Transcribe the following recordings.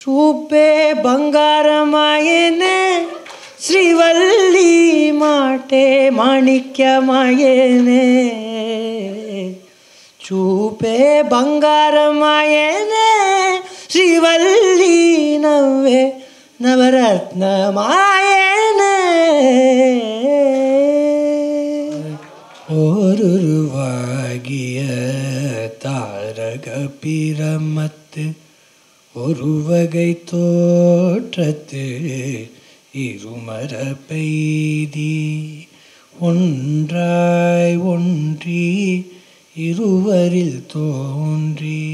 చూపే బంగారమాయనే శ్రీవల్లి మాటే మాణిక్యమాయనే చూపే బంగారమాయనే శ్రీవల్లి నవ్వే നവരത്നമായനെ ഒരുരുവാകിയ താരക பிரமத்து ஒரு வகை தோற்றத்து இருமர பெய்தி ஒன்றாய் ஒன்றி இருவரில் தோன்றி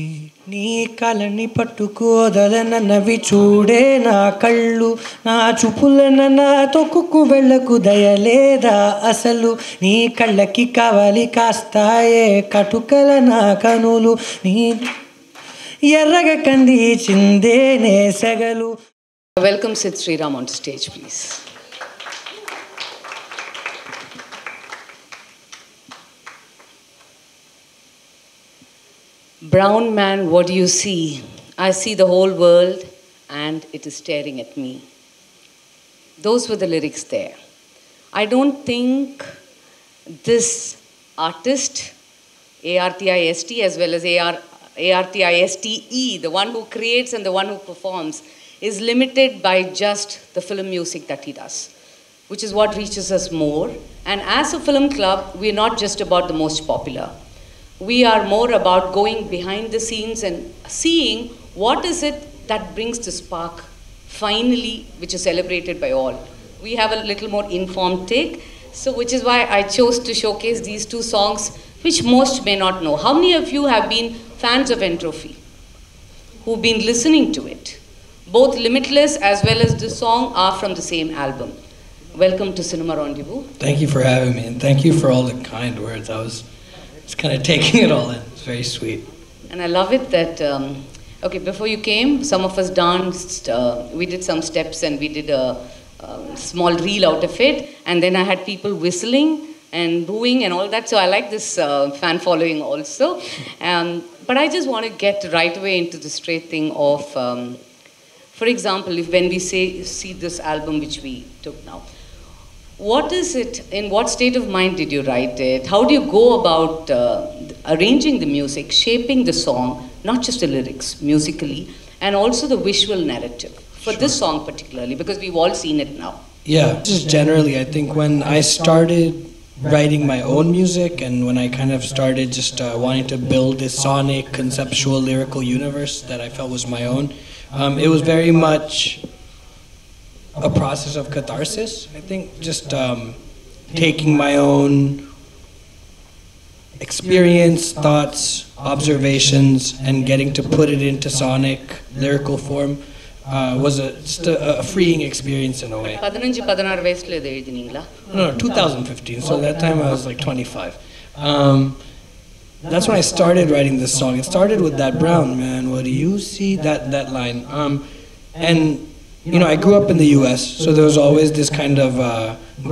నీ కలని పట్టుకోదల నన్నవి చూడే నా కళ్ళు నా చూపులన నా తొక్కుకు వెళ్ళకు దయలేదా అసలు నీ కళ్ళకి కావాలి కాస్తాయే కటుకల నా కనులు నీ ఎర్రగ కంది చిందేనే సెగలు. Welcome Sid Sriram on stage, please. Brown man, what do you see? I see the whole world and it is staring at me. Those were the lyrics there. I don't think this artist, A-R-T-I-S-T as well as A-R-T-I-S-T-E, the one who creates and the one who performs, is limited by just the film music that he does, which is what reaches us more. And as a film club, we're not just about the most popular. We are more about going behind the scenes and seeing what is it that brings the spark finally, which is celebrated by all. We have a little more informed take, so which is why I chose to showcase these two songs, which most may not know. How many of you have been fans of Entropy, who've been listening to it? Both Limitless as well as this song are from the same album. Welcome to Cinema Rendezvous. Thank you for having me, and thank you for all the kind words. I was kind of taking it all in. It's very sweet. And I love it that, okay, before you came, some of us danced, we did some steps and we did a small reel out of it. And then I had people whistling and booing and all that. So I like this fan following also. But I just want to get right away into the straight thing of, for example, when we see this album which we took now, what is it, in what state of mind did you write it? How do you go about arranging the music, shaping the song, not just the lyrics, musically, and also the visual narrative for this song particularly, because we've all seen it now? Yeah, just generally, I think when I started writing my own music and when I kind of started just wanting to build this sonic, conceptual, lyrical universe that I felt was my own, it was very much a process of catharsis. I think just taking my own experience, thoughts, observations, and getting to put it into sonic, lyrical form was just a freeing experience in a way. 16 வயசுல இது எழுதினீங்களா? No, 2015. So that time I was like 25. That's when I started writing this song. It started with that brown man, what do you see? That line. And you know, I grew up in the US, so there was always this kind of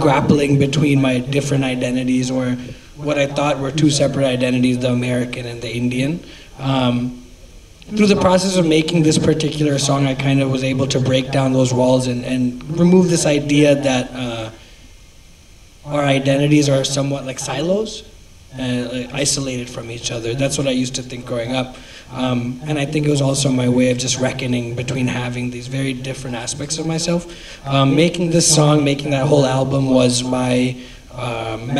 grappling between my different identities, or what I thought were two separate identities, the American and the Indian. Through the process of making this particular song, I kind of was able to break down those walls and remove this idea that our identities are somewhat like silos, isolated from each other. That's what I used to think growing up. And I think it was also my way of just reckoning between having these very different aspects of myself. Making this song, making that whole album was my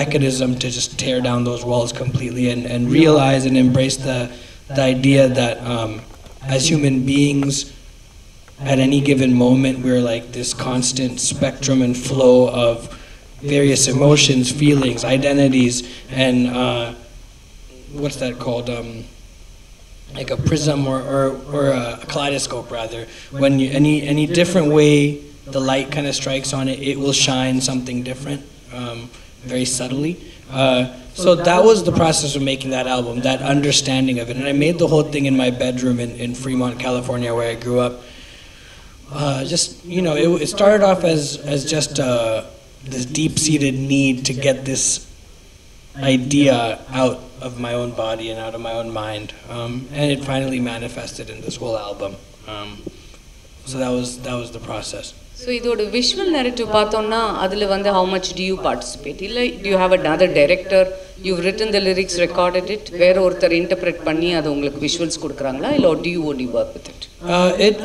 mechanism to just tear down those walls completely and realize and embrace the idea that as human beings, at any given moment, we're like this constant spectrum and flow of various emotions, feelings, identities, and what's that called? Like a prism or a kaleidoscope rather. When you, any different way the light kind of strikes on it, it will shine something different, very subtly. So that was the process of making that album, that understanding of it. And I made the whole thing in my bedroom in Fremont, California, where I grew up. Just, you know, it started off as just this deep-seated need to get this idea out of my own body and out of my own mind. And it finally manifested in this whole album. So that was the process. So இதோட visual narrative பார்த்தோம்னா அதில் வந்து how much do you participate? இல்லை do you have another director, you've written the lyrics, recorded it, வேற ஒருத்தர் interpret பண்ணி அது உங்களுக்கு விஷுவல்ஸ் கொடுக்குறாங்களா இல்லை do you only work with it?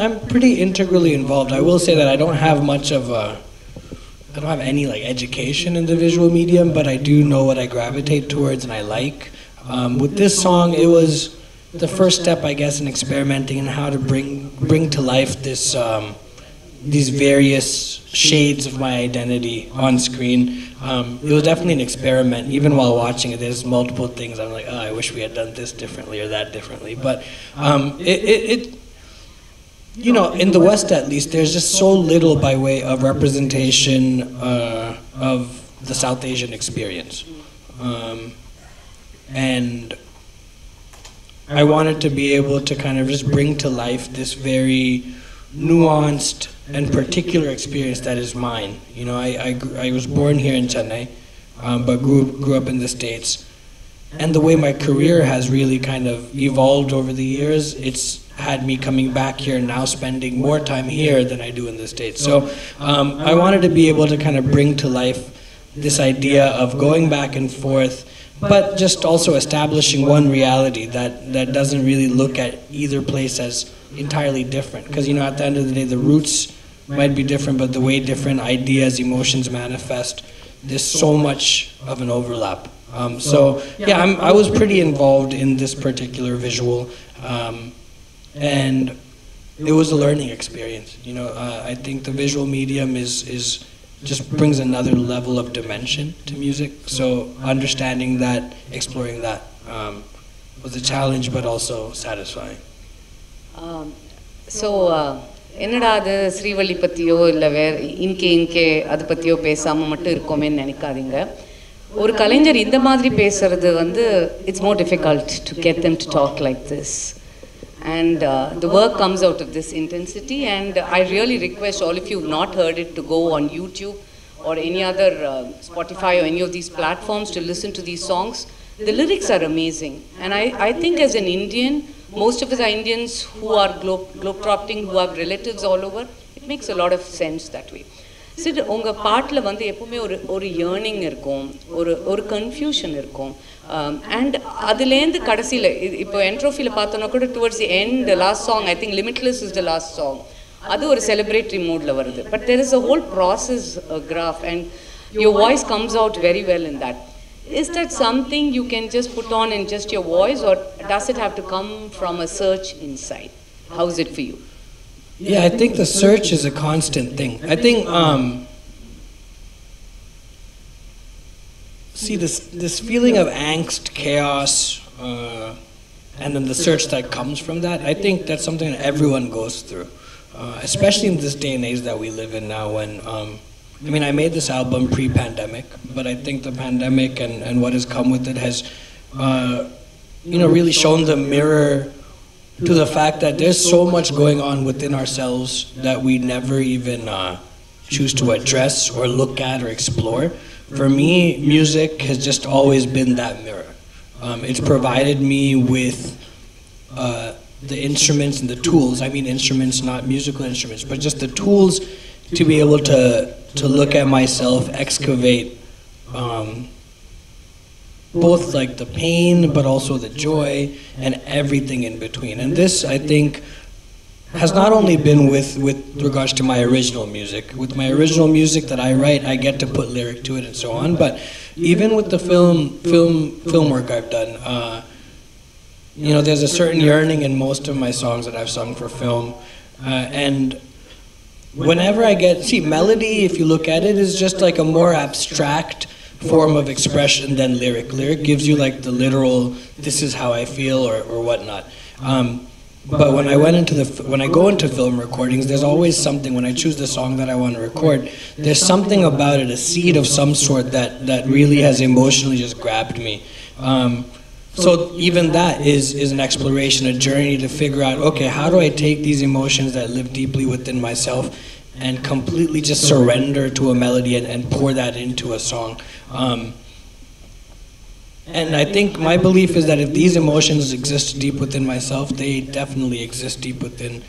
I'm pretty integrally involved. I will say that I don't have much of I don't have any like education in the visual medium, but I do know what I gravitate towards and I like. With this song, it was the first step, I guess, in experimenting in how to bring to life this these various shades of my identity on screen. It was definitely an experiment. Even while watching it, there's multiple things I'm like, oh, I wish we had done this differently or that differently. But it you know, in the West at least, there's just so little by way of representation of the South Asian experience. And I wanted to be able to kind of just bring to life this very nuanced and particular experience that is mine. You know, I was born here in Chennai, but grew up in the States. And the way my career has really kind of evolved over the years, it's had me coming back here now, spending more time here than I do in the States. So I wanted to be able to kind of bring to life this idea of going back and forth, but just also establishing one reality that doesn't really look at either place as entirely different. Because, you know, at the end of the day, the roots might be different, but the way different ideas, emotions manifest, there's so much of an overlap. So yeah, I was pretty involved in this particular visual, and it was a learning experience. You know, I think the visual medium is just brings another level of dimension to music. So understanding that, exploring that, was a challenge, but also satisfying. So என்னடா அது ஸ்ரீவள்ளி பற்றியோ இல்லை இன்கே அதை பற்றியோ பேசாமல் மட்டும் இருக்கோமேன்னு நினைக்காதீங்க. ஒரு கலைஞர் இந்த மாதிரி பேசுறது வந்து it's more difficult to get them to talk like this. And the work comes out of this intensity, and I really request all of you who've not heard it to go on YouTube or any other Spotify or any of these platforms to listen to these songs. The lyrics are amazing, and I think as an Indian, most of us are Indians who are globetrotting, who have relatives all over. It makes a lot of sense that way. சரி, உங்கள் பாட்டில் வந்து எப்போவுமே ஒரு earning இருக்கும், ஒரு confusion இருக்கும். And அதுலேருந்து கடைசியில் இப்போ என்ட்ரோஃபியில் பார்த்தோன்னா கூட towards the end last song, I think limitless is the last song, அது ஒரு செலிப்ரேட்டரி மூடில் வருது. But there is a whole process graph and your voice comes out very well in that. Is that something you can just put on in just your voice, or does it have to come from a search inside? How is it for you? Yeah, I think the search is a constant thing. I think see this feeling of angst, chaos, and then the search that comes from that. I think that's something that everyone goes through, especially in this day and age that we live in now. When I mean, I made this album pre-pandemic, but I think the pandemic and what has come with it has, you know, really shown the mirror to the fact that there's so much going on within ourselves that we never even choose to address or look at or explore. For me, music has just always been that mirror. It's provided me with the instruments and the tools. I mean instruments, not musical instruments, but just the tools to be able to look at myself, excavate both like the pain but also the joy and everything in between. And this, I think, has not only been with regards to my original music. With my original music that I write, I get to put lyric to it and so on, but even with the film work I've done, you know, there's a certain yearning in most of my songs that I've sung for film, and whenever I melody, if you look at it, is just like a more abstract form of expression than lyric. Lyric gives you like the literal, this is how I feel or whatnot. But when I go into film recordings, there's always something, when I choose the song that I want to record, there's something about it, a seed of some sort that really has emotionally just grabbed me. So even that is an exploration, a journey to figure out, okay, how do I take these emotions that live deeply within myself and completely just surrender to a melody and pour that into a song. And I think my belief is that if these emotions exist deep within myself, they definitely exist deep within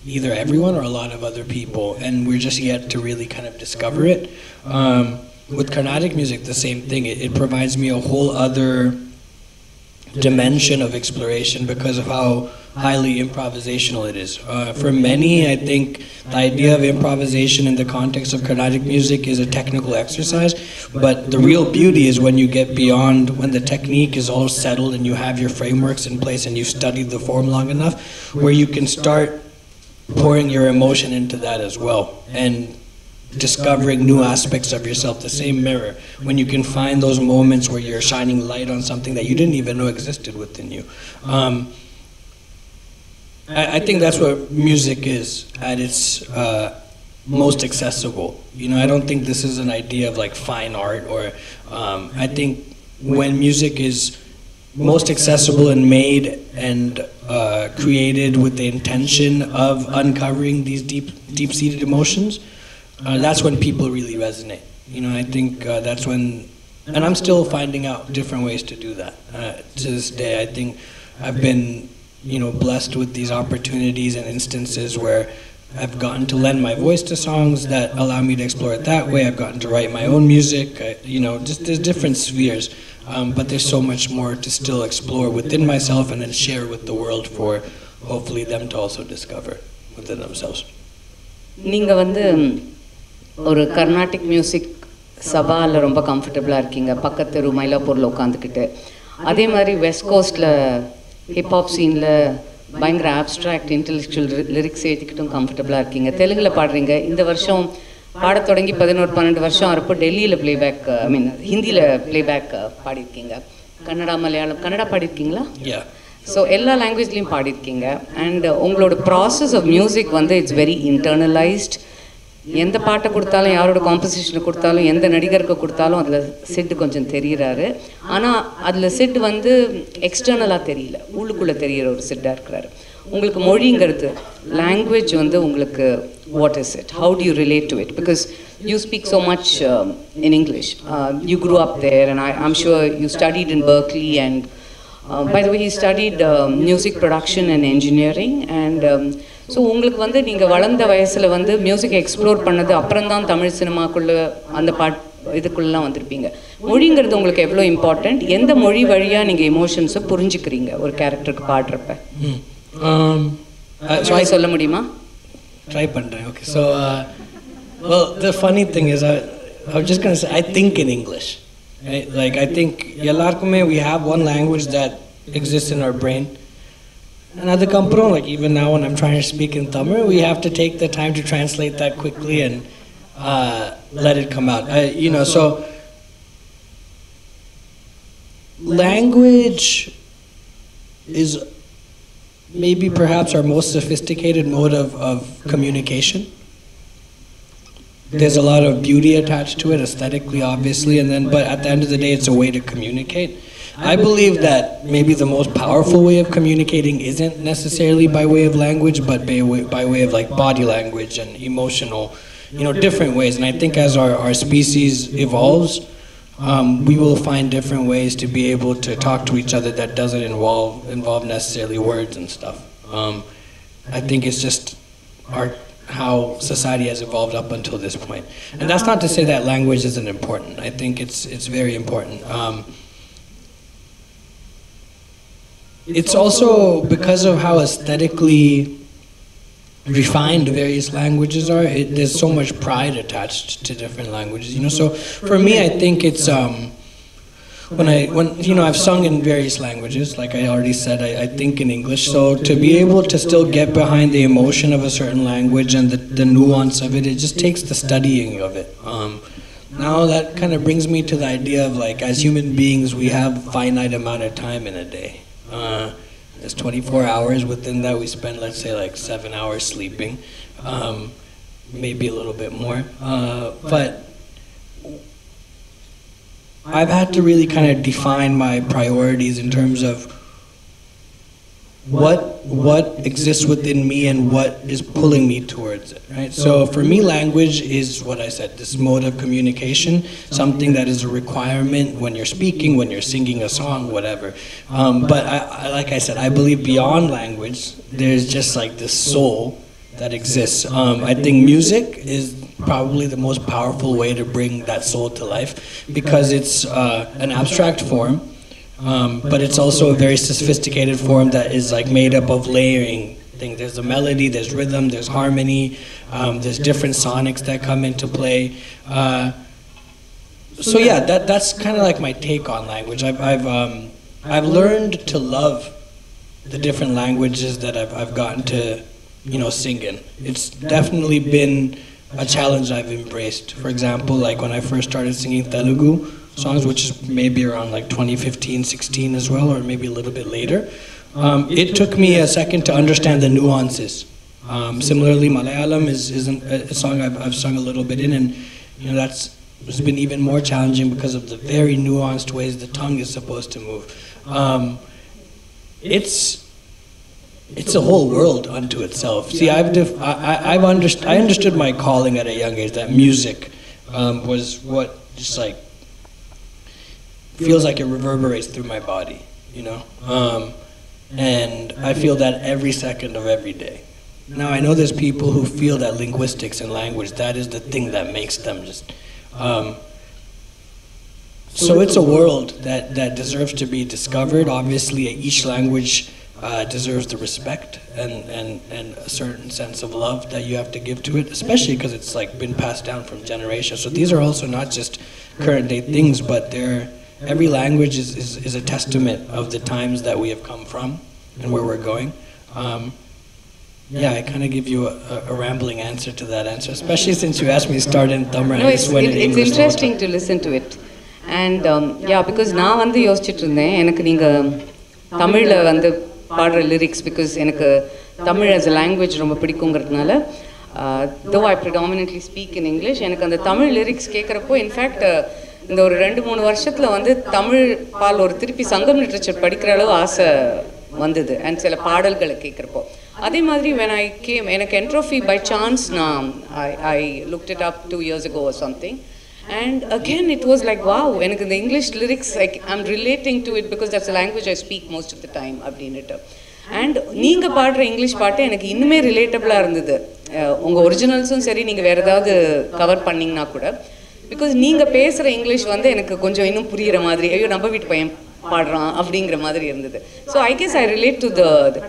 either everyone or a lot of other people, and we're just yet to really kind of discover it. With Carnatic music, the same thing. It provides me a whole other dimension of exploration because of how highly improvisational it is. For many, I think the idea of improvisation in the context of Carnatic music is a technical exercise, but the real beauty is when you get beyond, when the technique is all settled and you have your frameworks in place and you've studied the form long enough, where you can start pouring your emotion into that as well, and discovering new aspects of yourself, the same mirror, when you can find those moments where you're shining light on something that you didn't even know existed within you. I think that's what music is at its most accessible. You know, I don't think this is an idea of like fine art, or I think when music is most accessible and made and created with the intention of uncovering these deep-seated emotions, that's when people really resonate. You know, I think that's when, and I'm still finding out different ways to do that. To this day, I think I've been, you know, blessed with these opportunities and instances where I've gotten to lend my voice to songs that allow me to explore it that way. I've gotten to write my own music. You know, just there's different spheres, but there's so much more to still explore within myself and then share with the world for hopefully them to also discover within themselves. நீங்க வந்து ஒரு Carnatic music சபாவில் ரொம்ப கம்ஃபர்டபுளாக இருக்கீங்க, பக்கத்து room மயிலாப்பூரில் உட்காந்துக்கிட்டு. அதே மாதிரி வெஸ்ட் கோஸ்ட்டில் ஹிப்ஹாப் சீனில் பயங்கர ஆப்ஸ்ட்ராக்ட் இன்டெலெக்சுவல் லிரிக்ஸ் எழுதிக்கிட்டும் கம்ஃபர்டபுளாக இருக்கீங்க. தெலுங்கில் பாடுறீங்க. இந்த வருஷம் பாடத் தொடங்கி 11-12 வருஷம் வரப்போ டெல்லியில் ப்ளேபேக், ஐ மீன் ஹிந்தியில் ப்ளேபேக் பாடியிருக்கீங்க. கன்னடா, மலையாளம், கன்னடா பாடியிருக்கீங்களா? ஸோ எல்லா லாங்குவேஜ்லேயும் பாடியிருக்கீங்க. அண்ட் உங்களோட ப்ராசஸ் ஆஃப் மியூசிக் வந்து இட்ஸ் வெரி இன்டர்னலைஸ்ட். எந்த பாட்டை கொடுத்தாலும், யாரோட காம்போசிஷனை கொடுத்தாலும், எந்த நடிகருக்கு கொடுத்தாலும் அதில் சிட்டு கொஞ்சம் தெரிகிறாரு. ஆனால் அதில் சிட்டு வந்து எக்ஸ்டர்னலாக தெரியல, உள்ளுக்குள்ளே தெரிகிற ஒரு சிட்டாக இருக்கிறாரு. உங்களுக்கு மொழிங்கிறது, லாங்குவேஜ் வந்து உங்களுக்கு what is it, how to you relate to it? Because you speak so much in English. You grew up there, and I'm sure you studied in Berkeley, and by the way, he studied music production and engineering, and so உங்களுக்கு வந்து நீங்கள் வளர்ந்த வயசில் வந்து music explore பண்ணது அப்புறம் தான் தமிழ் சினிமாக்குள்ளே அந்த இதுக்குள்ளெலாம் வந்திருப்பீங்க. மொழிங்கிறது உங்களுக்கு எவ்வளோ இம்பார்ட்டண்ட்? எந்த மொழி வழியாக நீங்கள் எமோஷன்ஸை புரிஞ்சுக்கிறீங்க ஒரு கேரக்டருக்கு பாடுறப்ப? சொல்ல முடியுமா? ட்ரை பண்ணுறேன். Okay. So well, the funny thing is, I was just going to say, I think in English. Right? Like, I think எல்லாருக்குமே we have one language that exists in our brain. And at the Kampron, like even now when I'm trying to speak in Tamil, we have to take the time to translate that quickly and let it come out. You know, so language is maybe perhaps our most sophisticated mode of communication. There's a lot of beauty attached to it, aesthetically, obviously, and then, but at the end of the day, it's a way to communicate. I believe that maybe the most powerful way of communicating isn't necessarily by way of language, but by way of like body language and emotional, you know, different ways. And I think as our species evolves, we will find different ways to be able to talk to each other that doesn't involve necessarily words and stuff. I think it's just how society has evolved up until this point. And that's not to say that language isn't important. I think it's very important. It's also because of how aesthetically refined various languages are. There's so much pride attached to different languages, you know. So for me, I think it's when you know, I've sung in various languages, like I already said, I think in English. So to be able to still get behind the emotion of a certain language and the nuance of it, it just takes the studying of it. Now that kind of brings me to the idea of like, as human beings, we have a finite amount of time in a day. There's 24 hours. Within that, we spend, let's say, like 7 hours sleeping, maybe a little bit more. But I've had to really kind of define my priorities in terms of what exists within me and what is pulling me towards it, right? So for me, language is what I said, this mode of communication, something that is a requirement when you're speaking, when you're singing a song, whatever. But I like I said, I believe beyond language, there's just like this soul that exists. I think music is probably the most powerful way to bring that soul to life because it's an abstract form, but it's also a very sophisticated form that is like made up of layering things. There's a melody, there's rhythm, there's harmony, there's different sonics that come into play. So yeah, that's kind of like my take on language. I've learned to love the different languages that I've gotten to, sing in. It's definitely been a challenge I've embraced. For example, like when I first started singing Telugu songs, which is maybe around like 2015, 16 as well, or maybe a little bit later, it took me a second to understand the nuances. Similarly, Malayalam is a song I've sung a little bit in, and it's been even more challenging because of the very nuanced ways the tongue is supposed to move. It's a whole world unto itself. See, I understood my calling at a young age, that music was what just like feels like it reverberates through my body, and I feel that every second of every day. Now I know there's people who feel that linguistics and language, that is the thing that makes them just so it's a world that deserves to be discovered. Obviously each language deserves the respect and a certain sense of love that you have to give to it, especially because it's like been passed down from generations. So these are also not just current day things, but every language is a testament of the times that we have come from and where we're going. Yeah, I kind of give you a rambling answer to that answer, especially since you asked me to start in Tamil. No, it's interesting to listen to it. And yeah, because நான் வந்து யோசிச்சுட்டு இருந்தேன், எனக்கு நீங்க தமிழ்ல வந்து பாடுற lyrics, because எனக்கு தமிழ் as a language ரொம்ப பிடிக்குங்கிறதுனால, though I predominantly speak in English, எனக்கு அந்த தமிழ் lyrics கேட்குறப்போ இன்ஃபேக்ட் இந்த ஒரு 2-3 வருஷத்துல வந்து தமிழ் பால் ஒரு திருப்பி சங்கம் லிட்ரேச்சர் படிக்கிற அளவு ஆசை வந்தது, அண்ட் சில பாடல்களை கேட்குறப்போ. அதே மாதிரி when I came, எனக்கு entropy by chance, I looked it up 2 years ago or something, and again it was like wow, எனக்கு இந்த English lyrics, like I'm relating to it because that's the language I speak most of the time அப்படின்னுட்டு. And நீங்கள் பாடுற English பாட்டு எனக்கு இன்னுமே ரிலேட்டபிளாக இருந்தது. உங்கள் ஒரிஜினல்ஸும் சரி, நீங்கள் வேறு ஏதாவது கவர் பண்ணிங்கன்னா கூட, பிகாஸ் நீங்கள் பேசுகிற இங்கிலீஷ் வந்து எனக்கு கொஞ்சம் இன்னும் புரிகிற மாதிரி, ஐயோ நம்ம வீட்டு பையன் பாடுறான் அப்படிங்கிற மாதிரி இருந்தது. So I guess I relate to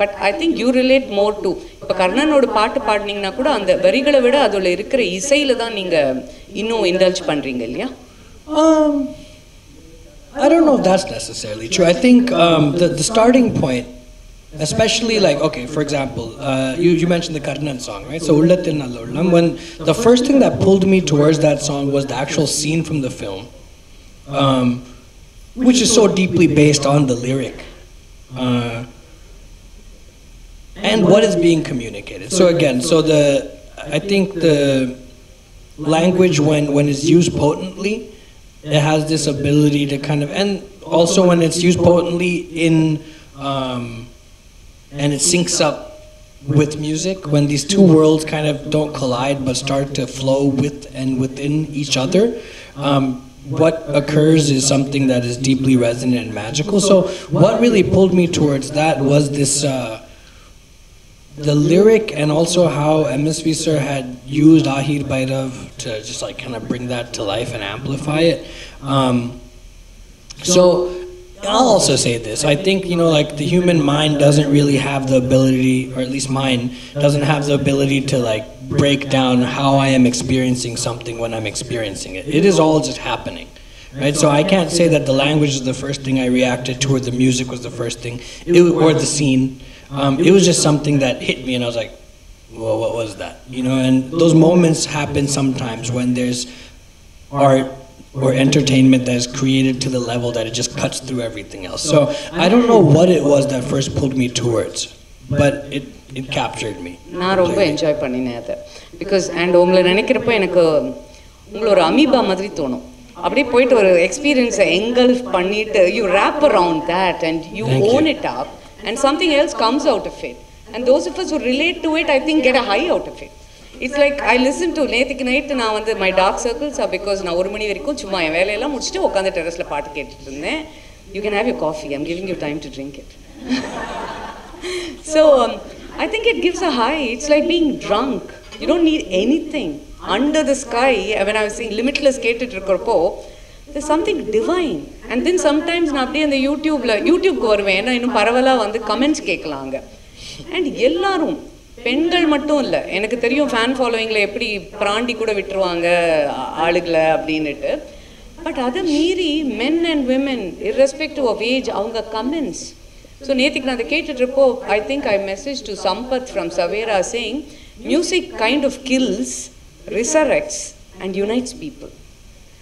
but I think you relate more to, இப்போ கர்ணனோட பாட்டு பாடினீங்கன்னா கூட அந்த வரிகளை விட அதில் இருக்கிற இசையில் தான் நீங்கள் இன்னும் இண்டல்ஜ் பண்ணுறீங்க இல்லையா? I don't know if that's necessarily true. I think the starting point, especially like, okay, for example, you mentioned the Karnan song, right? So Ullathil Nallullam, when the first thing that pulled me towards that song was the actual scene from the film, which is so deeply based on the lyric and what is being communicated. So again, I think the language when it's used potently, it has this ability to kind of, and also when it's used potently and it syncs up with music, when these two worlds kind of don't collide but start to flow with and within each other, what occurs is something that is deeply resonant and magical. So what really pulled me towards that was this, the lyric, and also how MSV Sir had used Ahir Bhairav to just like kind of bring that to life and amplify it. So I'll also say this, I think, like the human mind doesn't really have the ability, or at least mine doesn't have the ability to like break down how I am experiencing something when I'm experiencing it. It is all just happening, right? So I can't say that the language is the first thing I reacted to, or the music was the first thing, or the scene. It was just something that hit me and I was like, well, what was that? And those moments happen sometimes when there's art or entertainment that is created to the level that it just cuts through everything else. So I don't know what it was that first pulled me towards, but it captured me. நான் ரொம்ப enjoy பண்ணினேன் அதை, because and உங்களை நினைக்கிறப்போ எனக்கு உங்களை ஒரு amoeba மாதிரி தோணும். அப்படியே போயிட்டு ஒரு எக்ஸ்பீரியன்ஸை எங்கல்ஃப் பண்ணிட்டு you wrap around that and you own it up and something else comes out of it, and those of us who relate to it, I think, get a high out of it. It's like I listen to நேத்திக்கு night நான் வந்து my dark circles are because நான் 1 மணி வரைக்கும் சும்மா என் வேலையெல்லாம் முடிச்சுட்டு உட்காந்து டெரஸில் பாட்டு கேட்டுட்டு இருந்தேன். You can have your coffee, I'm giving you time to drink it. So I think it gives a high. It's like being drunk. You don't need anything. Under the sky, when I was saying limitless கேட்டுட்டு இருக்கிறப்போ, there's something divine. And then sometimes நான் அப்படியே அந்த யூடியூப்க்கு வருவேன். ஏன்னா இன்னும் பரவலாக வந்து கமெண்ட்ஸ் கேட்கலாங்க. அண்ட் எல்லாரும் பெண்கள் மட்டும் இல்லை, எனக்கு தெரியும் ஃபேன் ஃபாலோவிங்கில் எப்படி பிராண்டி கூட விட்டுருவாங்க ஆளுகளை அப்படின்னுட்டு. பட் அதை மீறி men and women irrespective of age அவங்க கமெண்ட்ஸ். ஸோ நேற்றுக்கு நான் அதை கேட்டுட்ருப்போ I think I message to Sampath from Savera saying music kind of kills, resurrects and unites people.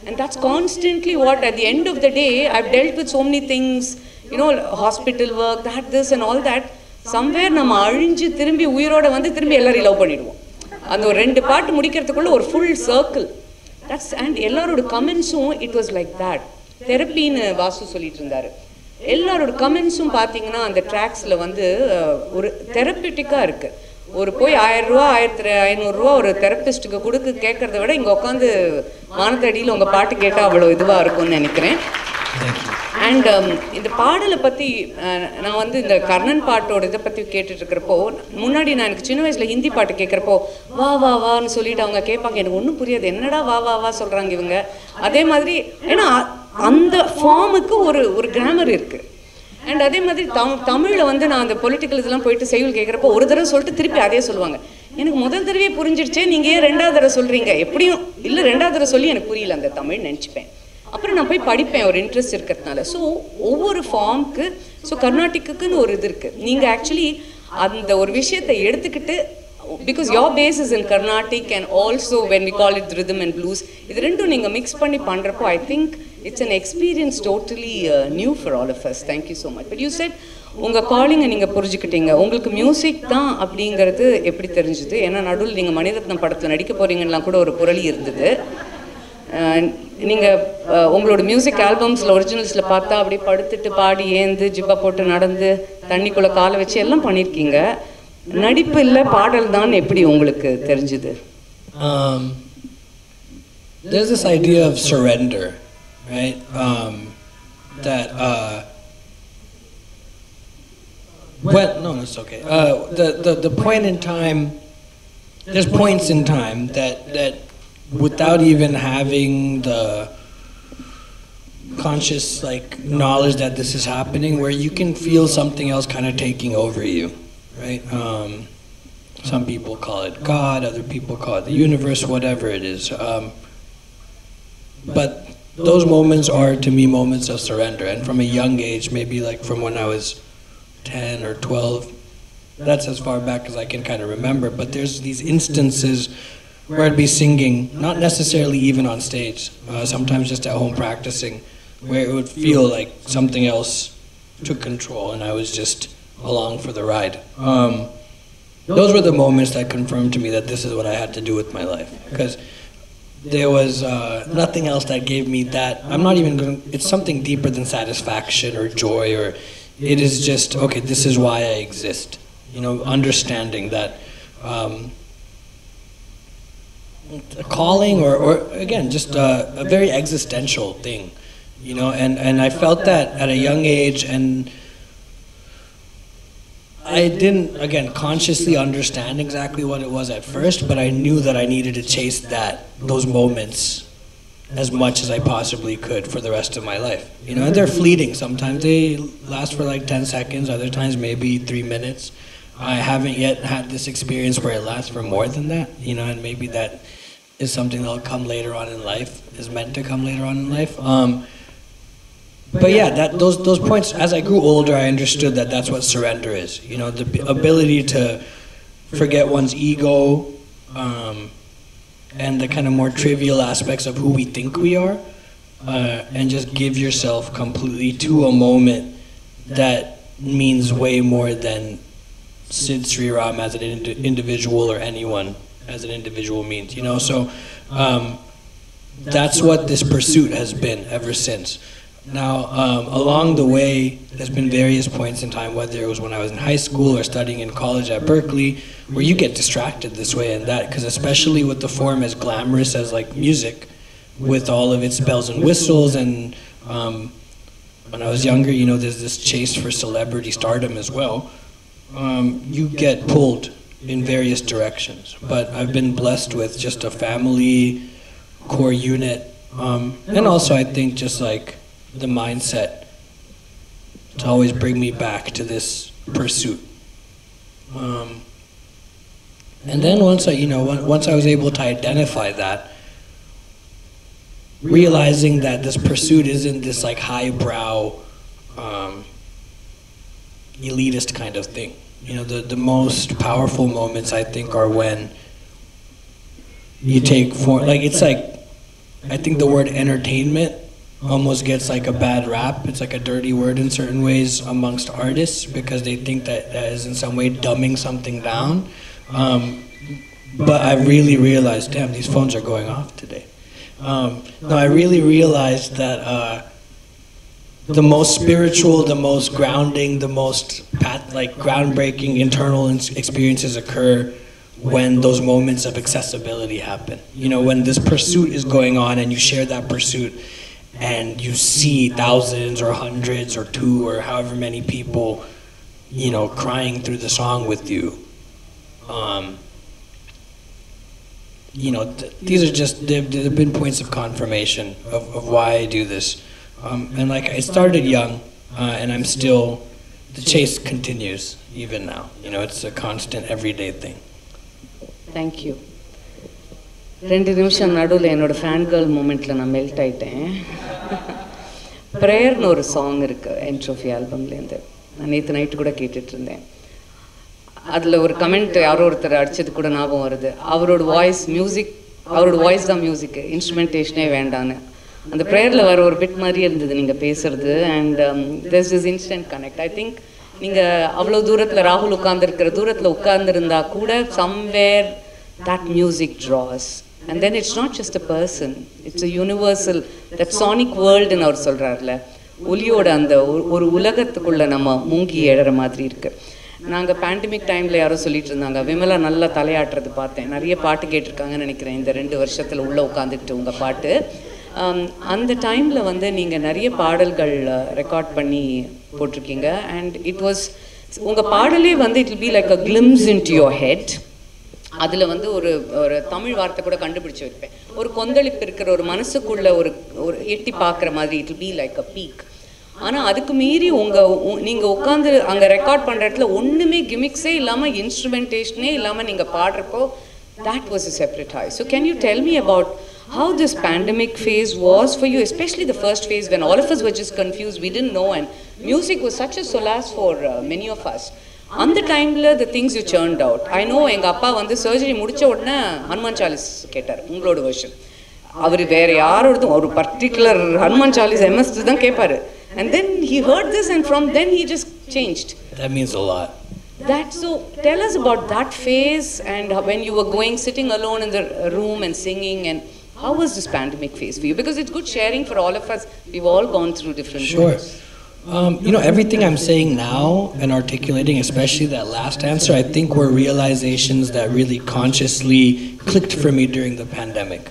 And that's constantly what at the end of the day I've dealt with so many things, you know, hospital work, that, this and all that. Somewhere நம்ம அழிஞ்சு திரும்பி உயிரோட வந்து திரும்பி எல்லாரையும் love பண்ணிடுவோம். அந்த ஒரு 2 பாட்டு முடிக்கிறதுக்குள்ள ஒரு ஃபுல் சர்க்கிள். தட்ஸ் அண்ட் எல்லாரோட கமெண்ட்ஸும் இட் வாஸ் லைக் தட். தெரப்பின்னு வாசு சொல்லிட்டு இருந்தாரு. எல்லாரோட கமெண்ட்ஸும் பார்த்தீங்கன்னா அந்த ட்ராக்ஸில் வந்து ஒரு தெரப்பிட்டிக்காக இருக்குது. ஒரு போய் 1000 ரூபா 1500 ரூபா ஒரு தெரப்பிஸ்ட்டுக்கு கொடுக்க கேட்குறத விட இங்கே உட்காந்து வானத்தடியில் உங்கள் பாட்டு கேட்டால் அவ்வளோ இதுவாக இருக்கும்னு நினைக்கிறேன். அண்ட் இந்த பாடலை பற்றி நான் வந்து இந்த கர்ணன் பாட்டோட இதை பற்றி கேட்டுட்ருக்கிறப்போ, முன்னாடி நான் எனக்கு சின்ன வயசில் ஹிந்தி பாட்டு கேட்குறப்போ வா வா வான்னு சொல்லிட்டு அவங்க கேட்பாங்க. எனக்கு ஒன்றும் புரியாது, என்னடா வா வா வா சொல்கிறாங்க இவங்க. அதே மாதிரி ஏன்னா அந்த ஃபார்முக்கு ஒரு கிராமர் இருக்குது. அண்ட் அதே மாதிரி தமிழில் வந்து நான் அந்த பொலிட்டிக்கல் இதெல்லாம் போயிட்டு செய்யுள் கேட்குறப்போ ஒரு தடவை சொல்லிட்டு திருப்பி அதே சொல்லுவாங்க. எனக்கு முதல் தடவையே புரிஞ்சிடுச்சே, நீங்கள் ஏன் 2வது தடவை சொல்கிறீங்க? எப்படியும் இல்லை 2வது தடவை சொல்லி எனக்கு புரியல அந்த தமிழ் நினச்சிப்பேன். அப்புறம் நான் போய் படிப்பேன் ஒரு இன்ட்ரெஸ்ட் இருக்கிறதுனால. ஸோ ஒவ்வொரு ஃபார்முக்கு ஸோ கர்நாடிக்குன்னு ஒரு இது இருக்குது. நீங்கள் ஆக்சுவலி அந்த ஒரு விஷயத்தை எடுத்துக்கிட்டு because your base is in Carnatic and also when we call it rhythm and blues, இது ரெண்டும் நீங்கள் மிக்ஸ் பண்ணி பண்ணுறப்போ I think it's an experience totally new for all of us. Thank you so much. But you said உங்கள் காலிங்கை நீங்கள் புரிஞ்சுக்கிட்டீங்க. உங்களுக்கு music தான் அப்படிங்கிறது எப்படி தெரிஞ்சுது? ஏன்னா நடுவில் நீங்கள் மணிரத்னம் படத்தில் நடிக்க போகிறீங்கலாம் கூட ஒரு புரளி இருந்தது. நீங்கள் உங்களோட மியூசிக் ஆல்பம்ஸில் ஒரிஜினல்ஸில் பார்த்தா அப்படியே படுத்துட்டு பாடி ஏந்து ஜிப்பா போட்டு நடந்து தண்ணிக்குள்ளே காலை வச்சு எல்லாம் பண்ணியிருக்கீங்க. நடிப்பு இல்லை பாடல் தான் எப்படி உங்களுக்கு தெரிஞ்சுது? There's this idea of surrender, right? That well, no, it's okay. The point in time, there's points in time that without even having the conscious like knowledge that this is happening, where you can feel something else kind of taking over you, right? Some people call it God, other people call it the universe, whatever it is. But those moments are to me moments of surrender, and from a young age, maybe like from when I was 10 or 12, that's as far back as I can kind of remember. But there's these instances where I'd be singing, not necessarily even on stage, sometimes just at home practicing, where it would feel like something else took control and I was just along for the ride. Those were the moments that confirmed to me that this is what I had to do with my life, because there was nothing else that gave me that. I'm not even going to, it's something deeper than satisfaction or joy, or it is just, okay, this is why I exist. You know, understanding that a calling or again, just a very existential thing, you know, and I felt that at a young age, and I didn't, again, consciously understand exactly what it was at first, but I knew that I needed to chase those moments as much as I possibly could for the rest of my life. You know, and they're fleeting. Sometimes they last for like 10 seconds, other times maybe 3 minutes. I haven't yet had this experience where it lasts for more than that, you know, and maybe that is something that'll come later on in life, is meant to come later on in life. But yeah, those points, as I grew older, I understood that that's what surrender is. You know, the ability to forget one's ego and the kind of more trivial aspects of who we think we are, and just give yourself completely to a moment that means way more than Sid Sriram as an individual or anyone as an individual means. You know, so that's what this pursuit has been ever since. Now, along the way, there's been various points in time, whether it was when I was in high school or studying in college at Berkeley, where you get distracted this way and that, because especially with the form as glamorous as like music, with all of its bells and whistles, and when I was younger, you know, there's this chase for celebrity stardom as well. you get pulled in various directions. But I've been blessed with just a family core unit, and also I think just like the mindset to always bring me back to this pursuit. And then once I was able to identify that, realizing that this pursuit isn't this like highbrow, elitist kind of thing. The most powerful moments I think are when you take it's like, I think the word entertainment almost gets like a bad rap. It's like a dirty word in certain ways amongst artists because they think that is in some way dumbing something down. But I really realized, damn, these phones are going off today. No, I really realized that the most spiritual, the most grounding, the most groundbreaking internal experiences occur when those moments of accessibility happen. When this pursuit is going on and you share that pursuit and you see thousands or hundreds or two or however many people, crying through the song with you. These are just, they've been points of confirmation of why I do this. And like I started young, and I'm still, the chase continues even now. It's a constant everyday thing. Thank you. 2 நிமிஷம் நடுவில் என்னோட fan girl மூமெண்ட்டில் நான் melt ஆகிட்டேன். ப்ரேயர்னு ஒரு song இருக்குது entropy ஆல்பம்லேருந்து. நான் நேற்று night கூட கேட்டுட்டு இருந்தேன். அதில் ஒரு கமெண்ட் யாரோ ஒருத்தர் அடித்தது கூட ஞாபகம் வருது. அவரோட வாய்ஸ் தான் மியூசிக்கு, இன்ஸ்ட்ருமெண்டேஷனே வேண்டான்னு. அந்த ப்ரேயரில் வர ஒரு பிட் மாதிரி இருந்தது நீங்கள் பேசுகிறது. And there's this instant connect. I think நீங்கள் அவ்வளோ தூரத்தில் ராகுல் உட்கார்ந்துருக்கிற தூரத்தில் உட்கார்ந்துருந்தா கூட somewhere that music draws. And then it's not just a person, it's a universal, that sonic world ன்னு அவர் சொல்கிறார்ல, ஒலியோட அந்த ஒரு உலகத்துக்குள்ளே நம்ம மூங்கி எழற மாதிரி இருக்குது. நாங்கள் பேண்டமிக் டைமில் யாரோ சொல்லிட்டு இருந்தாங்க, விமலா நல்லா தலையாட்டுறது பார்த்தேன், நிறைய பாட்டு கேட்டிருக்காங்கன்னு நினைக்கிறேன் இந்த 2 வருஷத்தில் உள்ளே உட்காந்துக்கிட்டு உங்கள் பாட்டு. அந்த டைமில் வந்து நீங்கள் நிறைய பாடல்கள் ரெக்கார்ட் பண்ணி போட்டிருக்கீங்க. அண்ட் இட் வாஸ், உங்கள் பாடலே வந்து it will be like a glimpse in to your head. அதில் வந்து ஒரு தமிழ் வார்த்தை கூட கண்டுபிடிச்சி வைப்பேன், ஒரு கொந்தளிப்பு இருக்கிற ஒரு மனசுக்குள்ளே ஒரு எட்டி பார்க்குற மாதிரி, it will be like a peak. ஆனால் அதுக்கு மீறி நீங்கள் உட்காந்து அங்கே ரெக்கார்ட் பண்ணுற இடத்துல ஒன்றுமே கிமிக்ஸே இல்லாமல், இன்ஸ்ட்ருமெண்டேஷனே இல்லாமல் நீங்கள் பாடுறப்போ, that was a separate high. So can you tell me about how this pandemic phase was for you, especially the first phase when all of us were just confused, we didn't know, and music was such a solace for many of us. அந்த டைமில் the things you churned out. I know எங்கள் அப்பா வந்து surgery முடித்த உடனே ஹனுமான் சாலிஸ் கேட்டார், உங்களோட version. அவர் வேறு யாரோடதும் ஒரு பர்டிகுலர் ஹனுமான் சாலிஸ் எம்எஸ் தான் கேட்பார். And then he heard this, and from then he just changed. That means a lot. So tell us about that phase, and when you were sitting alone in the room and singing, and how was this pandemic phase for you? Because it's good sharing for all of us. We've all gone through different things. Everything I'm saying now and articulating, especially that last answer, I think were realizations that really consciously clicked for me during the pandemic.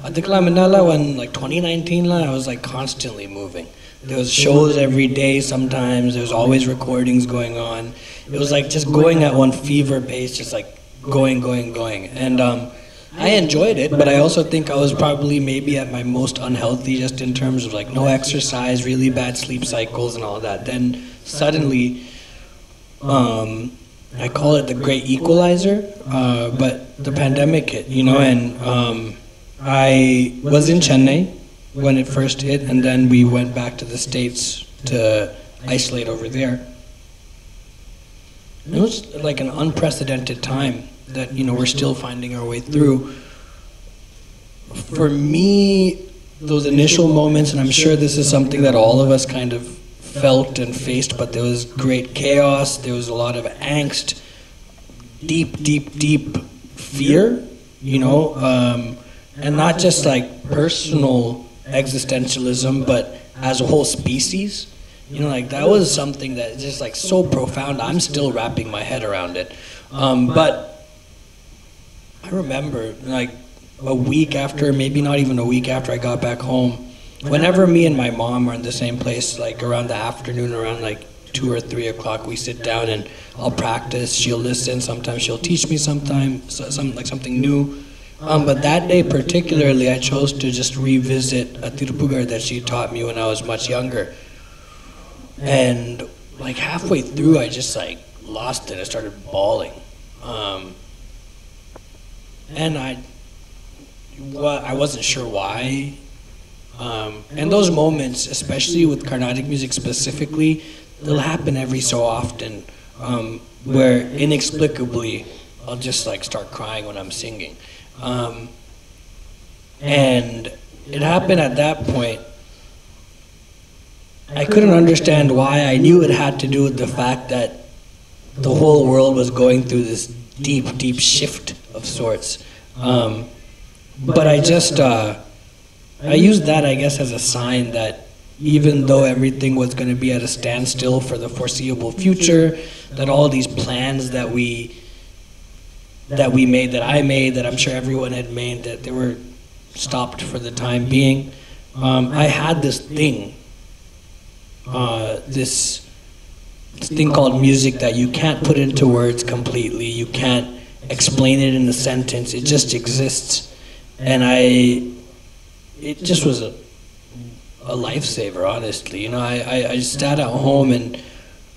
Adikla Manala, when 2019, I was constantly moving. There was shows every day sometimes, there was always recordings going on. It was just going at one fever pace, just going. And I enjoyed it, but I also think I was probably maybe at my most unhealthy, just in terms of no exercise, really bad sleep cycles and all that. Then suddenly, I call it the great equalizer, but the pandemic hit, and I was in Chennai when it first hit, and then we went back to the States to isolate over there. It was like an unprecedented time that we're still finding our way through. For me, those initial moments, and I'm sure this is something that all of us kind of felt and faced, but there was great chaos, there was a lot of angst, deep fear, and not just personal existentialism, but as a whole species. That was something that is just so profound. I'm still wrapping my head around it. But I remember a week after, maybe not even a week after I got back home, whenever me and my mom are in the same place, around the afternoon, around 2 or 3 o'clock. We sit down and I'll practice. She'll listen. Sometimes she'll teach me something new. But that day particularly, I chose to just revisit a Tirupugar that she taught me when I was much younger. And like halfway through, I just like lost it. I started bawling. And I wasn't sure why. And those moments, especially with Carnatic music specifically, they'll happen every so often, where inexplicably I'll just like start crying when I'm singing. And it happened at that point. I couldn't understand why. I knew it had to do with the fact that the whole world was going through this deep, deep shift of sorts. But I just, I used that, I guess, as a sign that even though everything was going to be at a standstill for the foreseeable future, that all these plans that we made, that I made, that I'm sure everyone had made, that they were stopped for the time being. I had this thing, this thing called music that you can't put into words completely. You can't explain it in a sentence. It just exists. And it just was a lifesaver, honestly. You know, I just sat at home, and